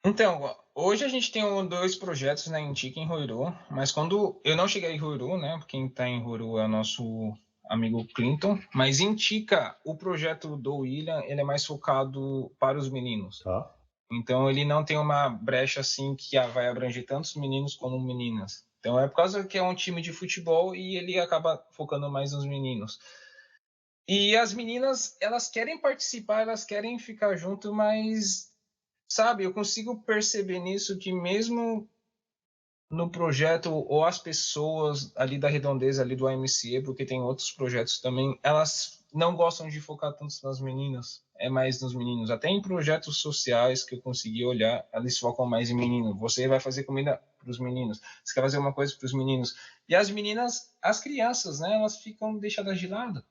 Então, hoje a gente tem dois projetos na Intica em Ruiru, mas quando eu não cheguei em Ruiru, né? Quem está em Ruiru é o nosso amigo Clinton, mas em Tica, o projeto do William, ele é mais focado para os meninos.
Tá?
Então ele não tem uma brecha assim que vai abranger tantos meninos como meninas. Então é por causa que é um time de futebol e ele acaba focando mais nos meninos. E as meninas, elas querem participar, elas querem ficar junto, mas sabe, eu consigo perceber nisso que mesmo no projeto ou as pessoas ali da redondeza ali do AMCE, porque tem outros projetos também, elas não gostam de focar tanto nas meninas, é mais nos meninos. Até em projetos sociais que eu consegui olhar, eles focam mais em menino. Você vai fazer comida para os meninos, você quer fazer uma coisa para os meninos. E as meninas, as crianças, né, elas ficam deixadas de lado.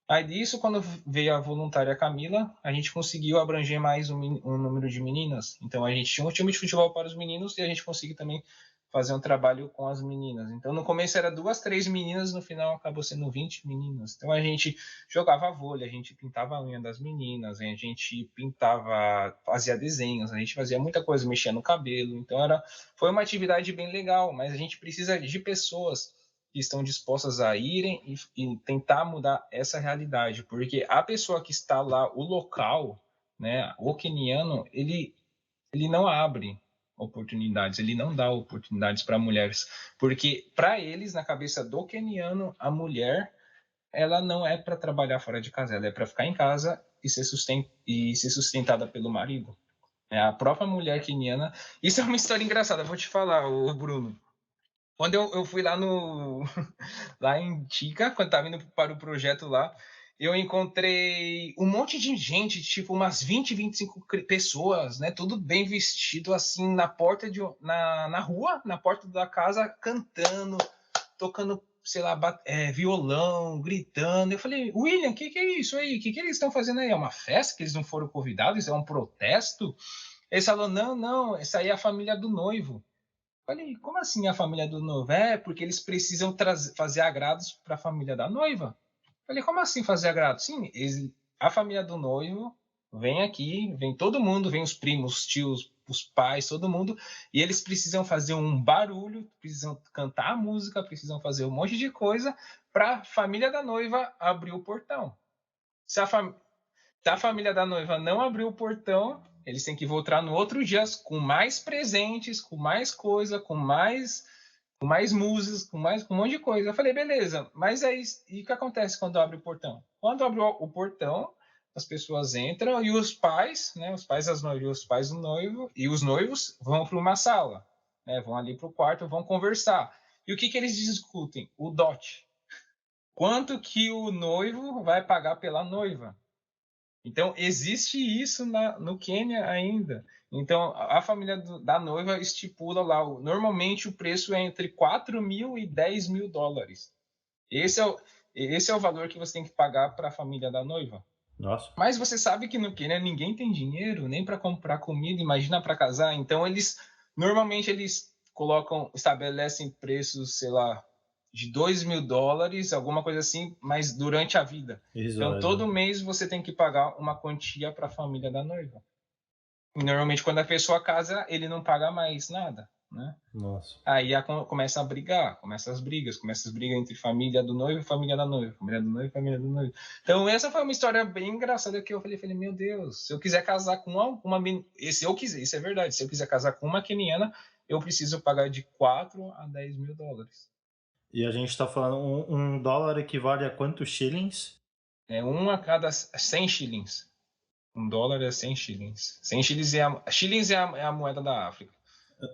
Aí disso, quando veio a voluntária Camila, a gente conseguiu abranger mais um número de meninas. Então a gente tinha um time de futebol para os meninos e a gente conseguiu também fazer um trabalho com as meninas. Então no começo era 2, 3 meninas, no final acabou sendo 20 meninas. Então a gente jogava vôlei, a gente pintava a unha das meninas, a gente pintava, fazia desenhos, a gente fazia muita coisa, mexia no cabelo. Então foi uma atividade bem legal, mas a gente precisa de pessoas que estão dispostas a irem e tentar mudar essa realidade, porque a pessoa que está lá, o local, né, o queniano, ele não abre oportunidades, ele não dá oportunidades para mulheres, porque para eles, na cabeça do queniano, a mulher ela não é para trabalhar fora de casa, ela é para ficar em casa e ser sustentada pelo marido. É a própria mulher queniana. Isso é uma história engraçada, vou te falar, o Bruno. Quando eu fui lá no lá em Tica, quando estava indo para o projeto lá, eu encontrei um monte de gente, tipo umas 20, 25 pessoas, né? Tudo bem vestido, assim, na porta na rua, na porta da casa, cantando, tocando, sei lá, violão, gritando. Eu falei, William, o que é isso aí? O que eles estão fazendo aí? É uma festa que eles não foram convidados? É um protesto? Eles falaram, não, não, essa aí é a família do noivo. Falei, como assim a família do noivo? É, porque eles precisam fazer agrados para a família da noiva. Falei, como assim fazer agrado? Sim, a família do noivo vem aqui, vem todo mundo, vem os primos, os tios, os pais, todo mundo, e eles precisam fazer um barulho, precisam cantar a música, precisam fazer um monte de coisa para a família da noiva abrir o portão. Se a, fam Se a família da noiva não abrir o portão, eles têm que voltar no outro dia com mais presentes, com mais coisa, com mais músicas, com um monte de coisa. Eu falei, beleza, mas aí e o que acontece quando abre o portão? Quando abre o portão, as pessoas entram e os pais, né, os pais das noivas, os pais do noivo e os noivos vão para uma sala, né, vão ali para o quarto, vão conversar. E o que eles discutem? O dote. Quanto que o noivo vai pagar pela noiva? Então, existe isso no Quênia ainda. Então, a família da noiva estipula lá, normalmente o preço é entre 4 mil e 10 mil dólares. Esse é o, esse é o valor que você tem que pagar para a família da noiva.
Nossa.
Mas você sabe que no Quênia ninguém tem dinheiro nem para comprar comida, imagina para casar. Então, normalmente eles estabelecem preços, sei lá, de 2 mil dólares, alguma coisa assim, mas durante a vida. Então,
Irrisório, né?
todo mês você tem que pagar uma quantia para a família da noiva. E normalmente, quando a pessoa casa, ele não paga mais nada, né?
Nossa.
Aí começa a brigar, começa as brigas entre família do noivo e família da noiva, família do noivo e família do noivo. Então, essa foi uma história bem engraçada que eu falei, meu Deus, se eu quiser casar com se eu quiser, isso é verdade, se eu quiser casar com uma queniana, eu preciso pagar de 4 a 10 mil dólares.
E a gente tá falando, um dólar equivale a quantos shillings?
É um a cada 100 shillings. Um dólar é 100 shillings. 100 shillings é a moeda da África.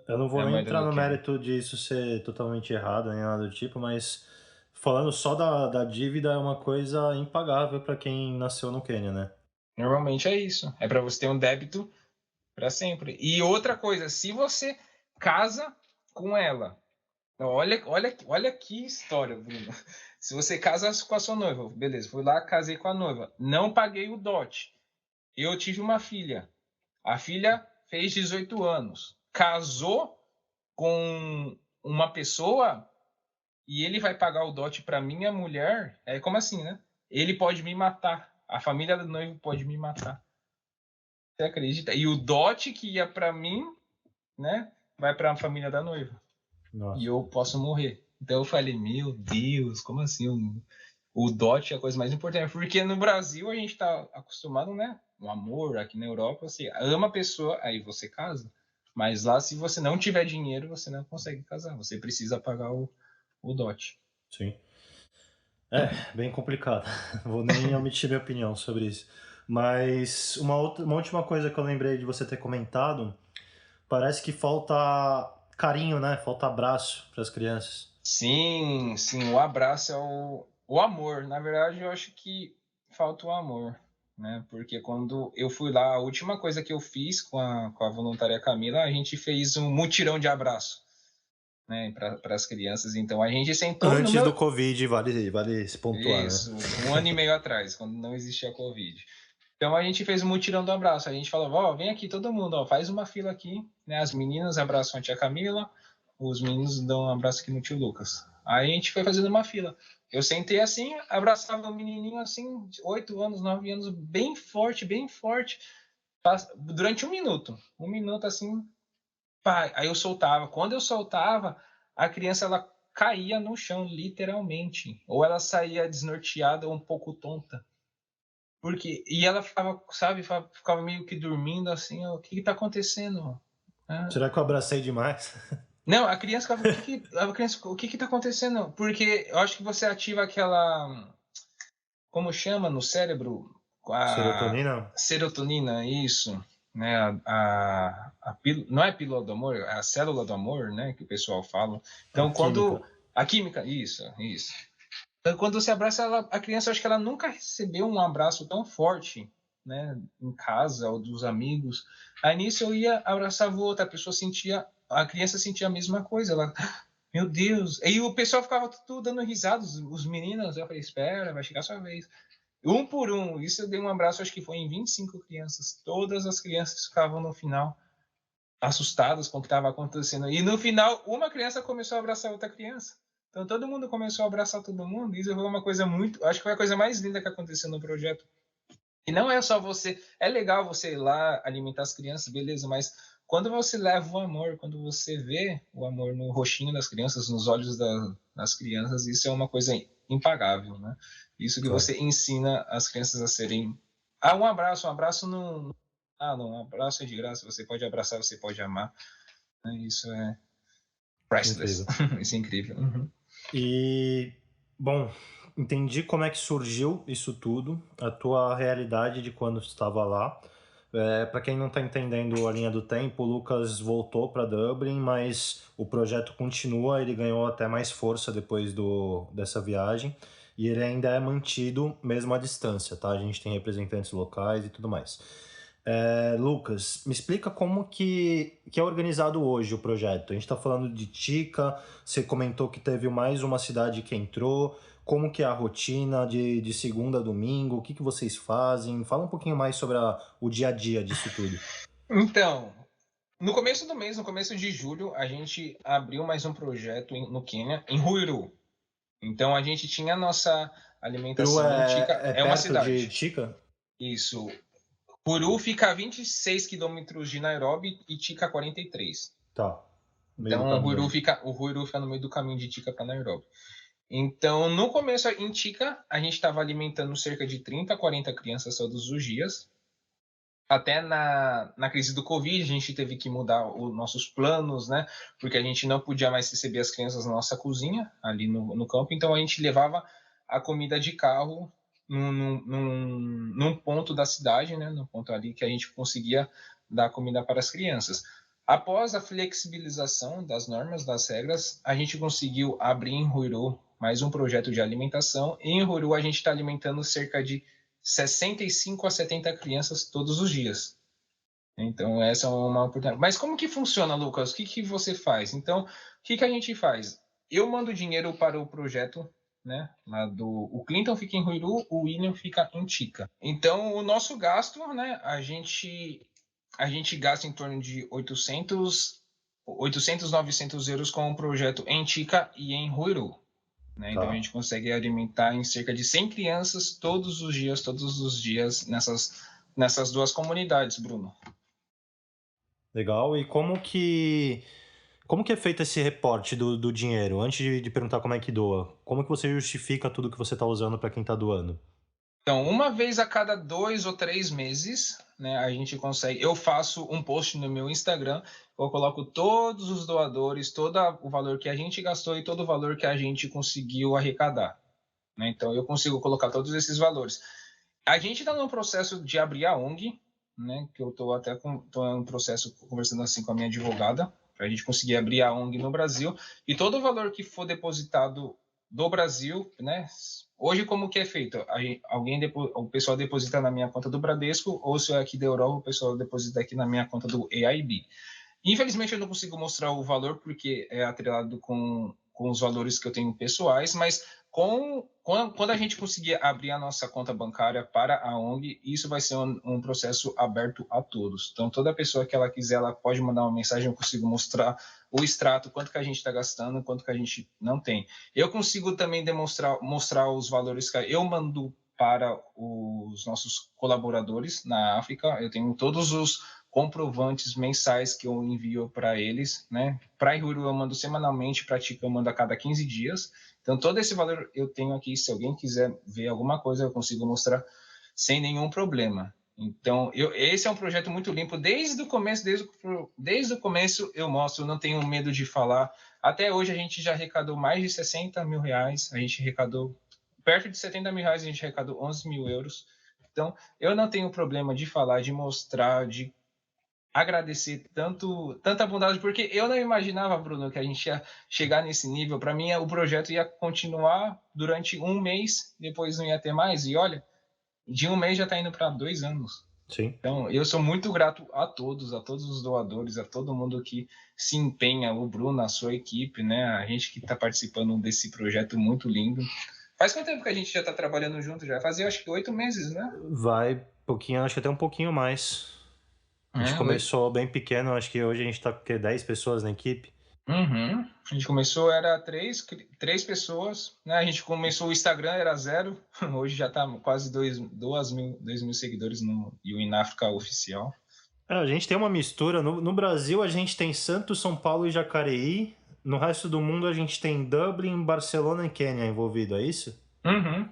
Eu não
É
vou
a
nem
moeda
entrar
do
no
Quênia.
mérito disso ser totalmente errado nem nada do tipo, mas falando só da dívida é uma coisa impagável para quem nasceu no Quênia, né?
Normalmente é isso. É para você ter um débito para sempre. E outra coisa, se você casa com ela, olha que história, Bruno. Se você casa com a sua noiva, beleza, fui lá, casei com a noiva, não paguei o dote. Eu tive uma filha. A filha fez 18 anos, casou com uma pessoa e ele vai pagar o dote para minha mulher, como assim, né? Ele pode me matar. A família do noivo pode me matar. Você acredita? E o dote que ia para mim, né, vai para a família da noiva. E
Nossa.
eu posso morrer. Então eu falei, meu Deus, como assim? O dote é a coisa mais importante. Porque no Brasil a gente está acostumado, né? O amor, aqui na Europa, você ama a pessoa, aí você casa. Mas lá, se você não tiver dinheiro, você não consegue casar. Você precisa pagar o dote.
Sim. É, bem complicado. Vou nem omitir minha opinião sobre isso. Mas uma última coisa que eu lembrei de você ter comentado, parece que falta carinho, né? Falta abraço para as crianças.
Sim, sim, o abraço é o amor. Na verdade, eu acho que falta o amor, né? Porque quando eu fui lá, a última coisa que eu fiz com a voluntária Camila, a gente fez um mutirão de abraço, né, para as crianças. Então a gente sentou no
Antes do
meu.
Covid, vale se pontuar, né?
Isso, um ano e meio atrás, quando não existia Covid. Então a gente fez o mutirão do abraço. A gente falou, ó, vem aqui todo mundo, ó, faz uma fila aqui, né? As meninas abraçam a tia Camila, os meninos dão um abraço aqui no tio Lucas. Aí a gente foi fazendo uma fila. Eu sentei assim, abraçava o menininho assim, de 8 anos, 9 anos, bem forte, durante 1 minuto. 1 minuto assim, pá. Aí eu soltava. Quando eu soltava, a criança ela caía no chão, literalmente. Ou ela saía desnorteada ou um pouco tonta. E ela ficava, sabe, ficava meio que dormindo assim, ó, o que tá acontecendo? Ah,
Será que eu abracei demais?
não, a criança ficava, o que tá acontecendo? Porque eu acho que você ativa aquela, como chama no cérebro? A
Serotonina?
serotonina, isso, né? Não é a pílula do amor, é a célula do amor, né? Que o pessoal fala.
A
Então,
química.
quando a química, isso. Então, quando você abraça a criança, eu acho que ela nunca recebeu um abraço tão forte, né? Em casa ou dos amigos. Aí nisso eu ia abraçar o outro, a criança sentia a mesma coisa. Ela, meu Deus. E o pessoal ficava tudo dando risada, os meninos. Eu falei, espera, vai chegar a sua vez. Um por um. Isso eu dei um abraço, acho que foi em 25 crianças. Todas as crianças ficavam no final assustadas com o que estava acontecendo. E no final, uma criança começou a abraçar outra criança. Então todo mundo começou a abraçar todo mundo. Isso foi uma coisa muito. Acho que foi a coisa mais linda que aconteceu no projeto. E não é só você. É legal você ir lá alimentar as crianças, beleza, mas quando você leva o amor, quando você vê o amor no rostinho das crianças, nos olhos das crianças, isso é uma coisa impagável, né? Isso que
Claro.
você ensina as crianças a serem. Um abraço não. Ah, não, um abraço é de graça, você pode abraçar, você pode amar, né? Isso é priceless.
Incrível.
Isso é incrível. Uhum.
E, bom, entendi como é que surgiu isso tudo, a tua realidade de quando estava lá. Para quem não está entendendo a linha do tempo, o Lucas voltou para Dublin, mas o projeto continua, ele ganhou até mais força depois dessa viagem, e ele ainda é mantido mesmo à distância, tá? A gente tem representantes locais e tudo mais. Lucas, me explica como que é organizado hoje o projeto. A gente está falando de Tica, você comentou que teve mais uma cidade que entrou. Como que é a rotina de segunda a domingo? O que vocês fazem? Fala um pouquinho mais sobre o dia a dia disso tudo.
Então, no começo do mês, no começo de julho, a gente abriu mais um projeto no Quênia, em Ruiru. Então a gente tinha a nossa
Peru
alimentação em Tica,
é
é uma
perto de
cidade.
Tica?
Isso. Puru fica a 26 quilômetros de Nairobi e Tica a 43.
Tá, meio do
Então
caminho ali.
O Ruiru fica no meio do caminho de Tica para Nairobi. Então, no começo em Tica, a gente estava alimentando cerca de 30 a 40 crianças todos os dias. Até na crise do Covid, a gente teve que mudar os nossos planos, né? Porque a gente não podia mais receber as crianças na nossa cozinha, ali no campo. Então, a gente levava a comida de carro num ponto da cidade, né? Num ponto ali que a gente conseguia dar comida para as crianças. Após a flexibilização das normas, das regras, a gente conseguiu abrir em Ruiru mais um projeto de alimentação. E em Ruiru, a gente está alimentando cerca de 65 a 70 crianças todos os dias. Então, essa é uma oportunidade. Mas como que funciona, Lucas? O que você faz? Então, o que a gente faz? Eu mando dinheiro para o projeto, né? O Clinton fica em Ruiru, o William fica em Tica. Então, o nosso gasto, né? A gente gasta em torno de 800 800, 900 euros com o projeto em Tica e em Ruiru. Né? Então a
Tá.
gente consegue alimentar em cerca de 100 crianças todos os dias nessas duas comunidades, Bruno.
Legal. E como que é feito esse reporte do dinheiro? Antes de perguntar como é que doa, como que você justifica tudo que você está usando para quem está doando?
Então, uma vez a cada 2 ou 3 meses, né, a gente consegue. Eu faço um post no meu Instagram, eu coloco todos os doadores, todo o valor que a gente gastou e todo o valor que a gente conseguiu arrecadar. Né? Então, eu consigo colocar todos esses valores. A gente está no processo de abrir a ONG, né, que eu estou até tô no processo conversando assim com a minha advogada, para a gente conseguir abrir a ONG no Brasil. E todo o valor que for depositado do Brasil, né? Hoje, como que é feito? O pessoal deposita na minha conta do Bradesco, ou se é aqui da Europa, o pessoal deposita aqui na minha conta do EIB. Infelizmente, eu não consigo mostrar o valor porque é atrelado com os valores que eu tenho pessoais, mas quando a gente conseguir abrir a nossa conta bancária para a ONG, isso vai ser um processo aberto a todos. Então, toda pessoa que ela quiser, ela pode mandar uma mensagem, eu consigo mostrar o extrato, quanto que a gente está gastando, quanto que a gente não tem. Eu consigo também mostrar os valores que eu mando para os nossos colaboradores na África. Eu tenho todos os comprovantes mensais que eu envio para eles, né? Para Ihuru eu mando semanalmente, para Tica eu mando a cada 15 dias. Então todo esse valor eu tenho aqui, se alguém quiser ver alguma coisa, eu consigo mostrar sem nenhum problema. Então, esse é um projeto muito limpo. Desde o começo, desde o começo eu mostro, não tenho medo de falar. Até hoje a gente já arrecadou mais de 60 mil reais, a gente arrecadou perto de 70 mil reais, a gente arrecadou 11 mil euros. Então, eu não tenho problema de falar, de mostrar, de agradecer tanta bondade, porque eu não imaginava, Bruno, que a gente ia chegar nesse nível. Para mim, o projeto ia continuar durante um mês, depois não ia ter mais. E olha, de um mês já está indo para 2 anos.
Sim.
Então, eu sou muito grato a todos os doadores, a todo mundo que se empenha, o Bruno, a sua equipe, né? A gente que está participando desse projeto muito lindo. Faz quanto tempo que a gente já está trabalhando junto? Já fazia, acho que 8 meses, né?
Vai pouquinho, acho que até um pouquinho mais. A gente
É,
começou bem pequeno, acho que hoje a gente tá com o quê? 10 pessoas na equipe.
Uhum. A gente começou, era três pessoas, né? A gente começou, o Instagram era zero, hoje já tá quase 2 mil seguidores no in África oficial.
A gente tem uma mistura. No Brasil a gente tem Santos, São Paulo e Jacareí. No resto do mundo a gente tem Dublin, Barcelona e Quênia envolvido, é isso?
Uhum.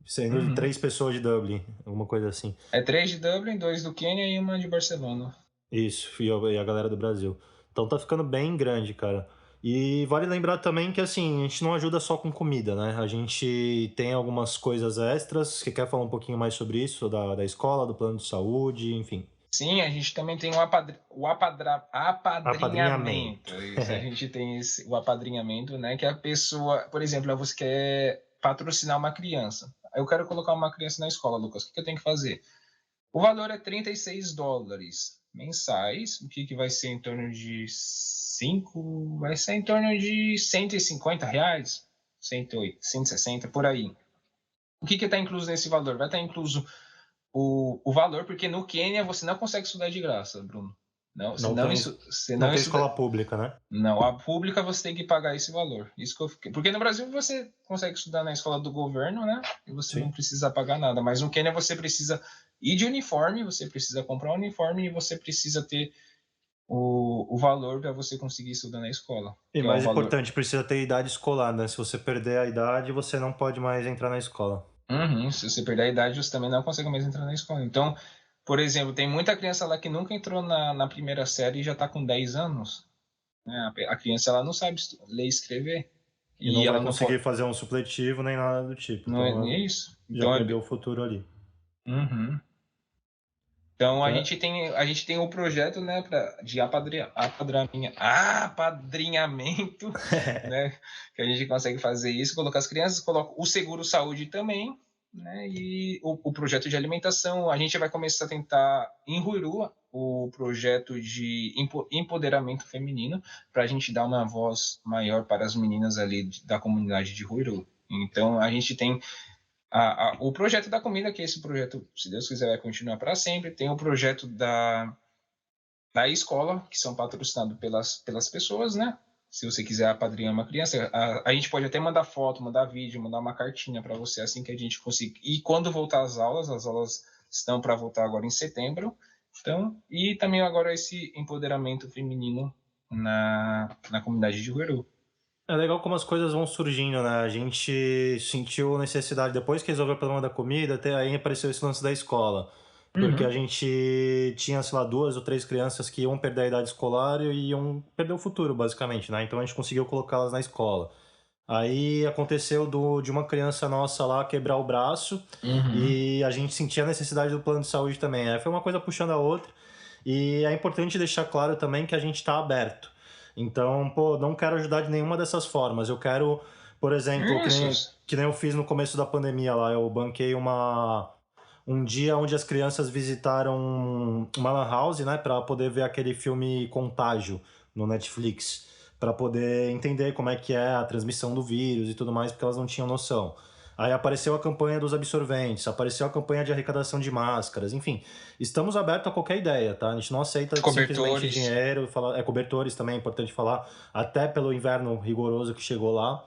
Sendo
Uhum.
3 pessoas de Dublin, alguma coisa assim.
É 3 de Dublin, 2 do Quênia e uma de Barcelona.
Isso, e a galera do Brasil. Então tá ficando bem grande, cara. E vale lembrar também que assim, a gente não ajuda só com comida, né? A gente tem algumas coisas extras. Você quer falar um pouquinho mais sobre isso? Da escola, do plano de saúde, enfim.
Sim, a gente também tem
Apadrinhamento.
apadrinhamento. Isso, a gente tem o apadrinhamento, né? Que a pessoa, por exemplo, você quer patrocinar uma criança. Eu quero colocar uma criança na escola, Lucas. O que eu tenho que fazer? O valor é 36 dólares mensais, o que vai ser em torno de 5, vai ser em torno de 150 reais, 108, 160, por aí. O que está incluso nesse valor? Vai estar incluso o valor, porque no Quênia você não consegue estudar de graça, Bruno. Não,
Não tem,
você
não
não
tem
estuda.
escola pública, né?
Não, a pública você tem que pagar esse valor. Isso que eu fiquei. Porque no Brasil você consegue estudar na escola do governo, né? E você não
Sim.
precisa pagar nada. Mas no Quênia você precisa ir de uniforme, você precisa comprar um uniforme e você precisa ter o valor para você conseguir estudar na escola.
E
Que é o
mais
valor.
importante, precisa ter idade escolar, né? Se você perder a idade, você não pode mais entrar na escola.
Uhum, se você perder a idade, você também não consegue mais entrar na escola. Então, por exemplo, tem muita criança lá que nunca entrou na primeira série e já está com 10 anos. Né? A criança ela não sabe ler e escrever.
E
E
não vai
ela não
conseguir
pode.
fazer um supletivo nem nada do tipo.
Não é,
Então
nem é isso.
já
Então,
perdeu o futuro ali.
uhum. Então
Então,
a gente tem o projeto, né, de apadrinhamento, né, que a gente consegue fazer isso, colocar as crianças, coloca o seguro saúde também, né, e o projeto de alimentação. A gente vai começar a tentar em Ruiru o projeto de empoderamento feminino para a gente dar uma voz maior para as meninas ali da comunidade de Ruiru. Então a gente tem o projeto da comida, que esse projeto, se Deus quiser, vai continuar para sempre. Tem o projeto da escola, que são patrocinados pelas pessoas, né? Se você quiser apadrinhar uma criança, a gente pode até mandar foto, mandar vídeo, mandar uma cartinha para você assim que a gente conseguir. E quando voltar as aulas estão para voltar agora em setembro. Então, e também agora esse empoderamento feminino na comunidade de Gueru.
É legal como as coisas vão surgindo, né? A gente sentiu necessidade, depois que resolveu o problema da comida, até aí apareceu esse lance da escola. Porque a
Uhum.
gente tinha, sei lá, 2 ou 3 crianças que iam perder a idade escolar e iam perder o futuro, basicamente, né? Então a gente conseguiu colocá-las na escola. Aí aconteceu de uma criança nossa lá quebrar o braço
Uhum.
e a gente sentia a necessidade do plano de saúde também. Aí foi uma coisa puxando a outra. E é importante deixar claro também que a gente está aberto. Então, pô, não quero ajudar de nenhuma dessas formas. Eu quero, por exemplo, que
Isso.
nem, que nem eu fiz no começo da pandemia lá, eu banquei um dia onde as crianças visitaram uma lan house, né, para poder ver aquele filme Contágio no Netflix, para poder entender como é que é a transmissão do vírus e tudo mais, porque elas não tinham noção. Aí apareceu a campanha dos absorventes, apareceu a campanha de arrecadação de máscaras, enfim, estamos abertos a qualquer ideia, tá? A gente não aceita simplesmente
Cobertores.
dinheiro, falar, cobertores também é importante falar, até pelo inverno rigoroso que chegou lá.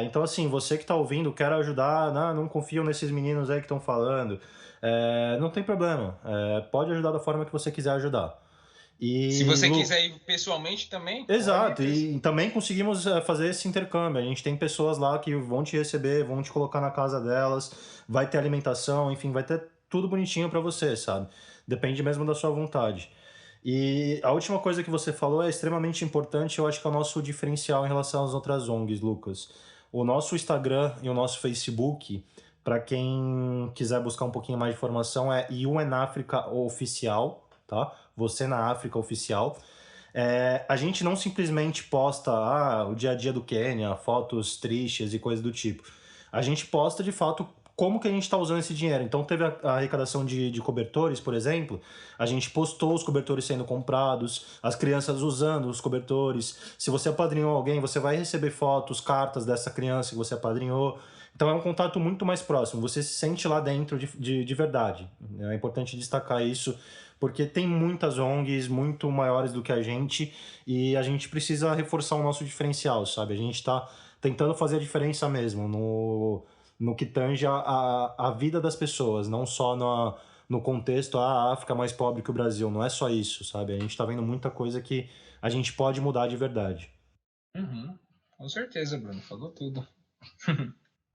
Então, assim, você que está ouvindo, quer ajudar, não confio nesses meninos aí que estão falando, não tem problema, pode ajudar da forma que você quiser ajudar.
Se
E,
você
Lu,
quiser ir pessoalmente também, pode ir
exato, e também conseguimos fazer esse intercâmbio. A gente tem pessoas lá que vão te receber, vão te colocar na casa delas, vai ter alimentação, enfim, vai ter tudo bonitinho para você, sabe? Depende mesmo da sua vontade. E a última coisa que você falou é extremamente importante, eu acho que é o nosso diferencial em relação às outras ONGs, Lucas. O nosso Instagram e o nosso Facebook, para quem quiser buscar um pouquinho mais de informação, é UN África Oficial, tá? Você na África Oficial. A gente não simplesmente posta o dia a dia do Quênia, fotos tristes e coisas do tipo. A gente posta de fato como que a gente está usando esse dinheiro. Então teve a arrecadação de cobertores, por exemplo. A gente postou os cobertores sendo comprados, as crianças usando os cobertores. Se você apadrinhou alguém, você vai receber fotos, cartas dessa criança que você apadrinhou. Então é um contato muito mais próximo. Você se sente lá dentro de verdade. É importante destacar isso porque tem muitas ONGs muito maiores do que a gente e a gente precisa reforçar o nosso diferencial, sabe? A gente está tentando fazer a diferença mesmo no que tange a vida das pessoas, não só no contexto, a África é mais pobre que o Brasil, não é só isso, sabe? A gente está vendo muita coisa que a gente pode mudar de verdade.
Uhum. Com certeza, Bruno. Falou tudo.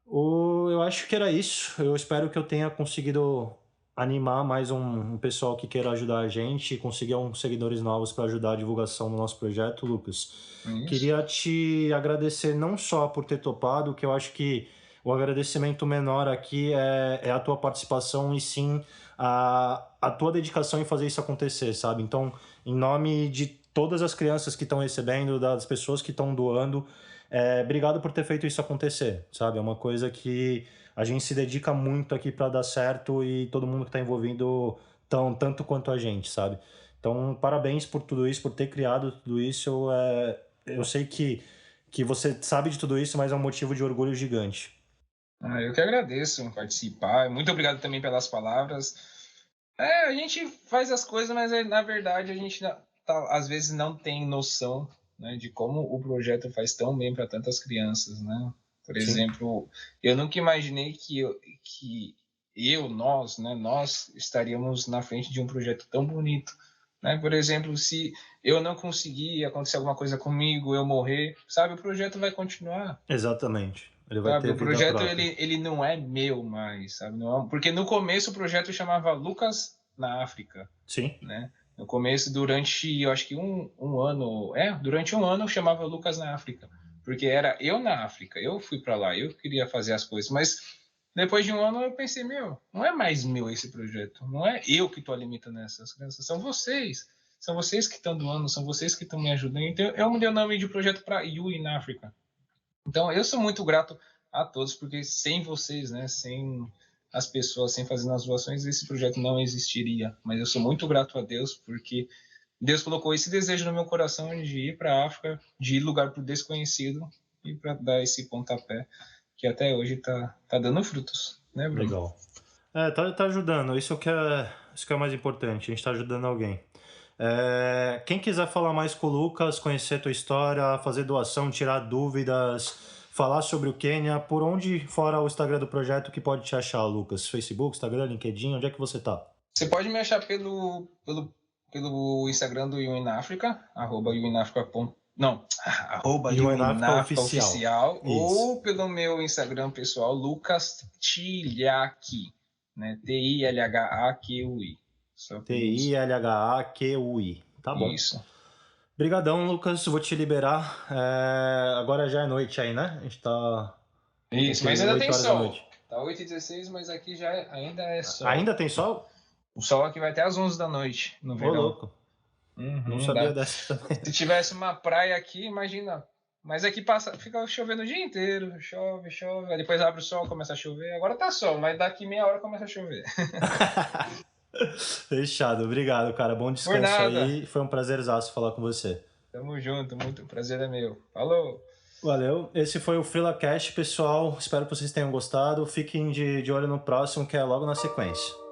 Eu acho que era isso. Eu espero que eu tenha conseguido animar mais um pessoal que queira ajudar a gente e conseguir uns seguidores novos para ajudar a divulgação do nosso projeto, Lucas.
Isso.
Queria te agradecer não só por ter topado, que eu acho que o agradecimento menor aqui é a tua participação e sim a tua dedicação em fazer isso acontecer, sabe? Então, em nome de todas as crianças que estão recebendo, das pessoas que estão doando, obrigado por ter feito isso acontecer, sabe? É uma coisa que a gente se dedica muito aqui para dar certo e todo mundo que está envolvido tanto quanto a gente, sabe? Então, parabéns por tudo isso, por ter criado tudo isso. Eu sei que você sabe de tudo isso, mas é um motivo de orgulho gigante.
Eu que agradeço participar. Muito obrigado também pelas palavras. A gente faz as coisas, mas na verdade a gente às vezes não tem noção, né, de como o projeto faz tão bem para tantas crianças, né? Por
Sim,
exemplo, eu nunca imaginei nós, né, nós estaríamos na frente de um projeto tão bonito, né? Por exemplo, se eu não conseguir acontecer alguma coisa comigo, eu morrer, sabe, o projeto vai continuar.
exatamente. Ele vai
Sabe,
ter
o
vida
projeto
própria.
ele não é meu mais, sabe? Não é, porque no começo o projeto chamava Lucas na África,
Sim,
né? No começo, durante, eu acho que um ano, durante um ano eu chamava Lucas na África, porque era eu na África, eu fui para lá, eu queria fazer as coisas, mas depois de um ano eu pensei, meu, não é mais meu esse projeto, não é eu que estou alimentando essas crianças, são vocês que estão doando, são vocês que estão me ajudando, então eu me dei o nome de projeto para You in Africa. Então, eu sou muito grato a todos, porque sem vocês, né, sem as pessoas, sem fazendo as doações, esse projeto não existiria. Mas eu sou muito grato a Deus, porque Deus colocou esse desejo no meu coração de ir para a África, de ir lugar para o desconhecido e para dar esse pontapé que até hoje tá dando frutos, né, Bruno?
legal. Tá ajudando. Isso que é o mais importante. A gente está ajudando alguém. Quem quiser falar mais com o Lucas, conhecer a tua história, fazer doação, tirar dúvidas, falar sobre o Quênia, por onde, fora o Instagram do projeto, que pode te achar, Lucas? Facebook, Instagram, LinkedIn, onde é que você tá?
Você pode me achar pelo Instagram do UNAfrica, @UNAfrica. Não,
UN África
UNAfrica
Oficial.
Oficial,
Isso.
ou pelo meu Instagram pessoal, Lucas Tilhaqui, né? Tilhaqui. Só pelos...
Tilhaqui. Tá bom.
Isso.
Brigadão, Lucas. Vou te liberar. Agora já é noite aí, né? A gente tá...
Isso, mas ainda
8
tem
horas da
sol.
noite.
Tá 8h16, mas aqui já ainda é sol.
Ainda tem sol?
O sol aqui vai até às 11 da noite, no
Ô,
verão.
louco. Não sabia dessa também.
Se tivesse uma praia aqui, imagina. Mas aqui fica chovendo o dia inteiro. Chove. Aí depois abre o sol, começa a chover. Agora tá sol, mas daqui meia hora começa a chover.
Fechado. Obrigado, cara. Bom
Por
descanso
nada.
aí. Foi um prazerzaço falar com você.
Tamo junto, muito prazer é meu. Falou!
Valeu. Esse foi o FreelaCast, pessoal. Espero que vocês tenham gostado. Fiquem de olho no próximo, que é logo na sequência.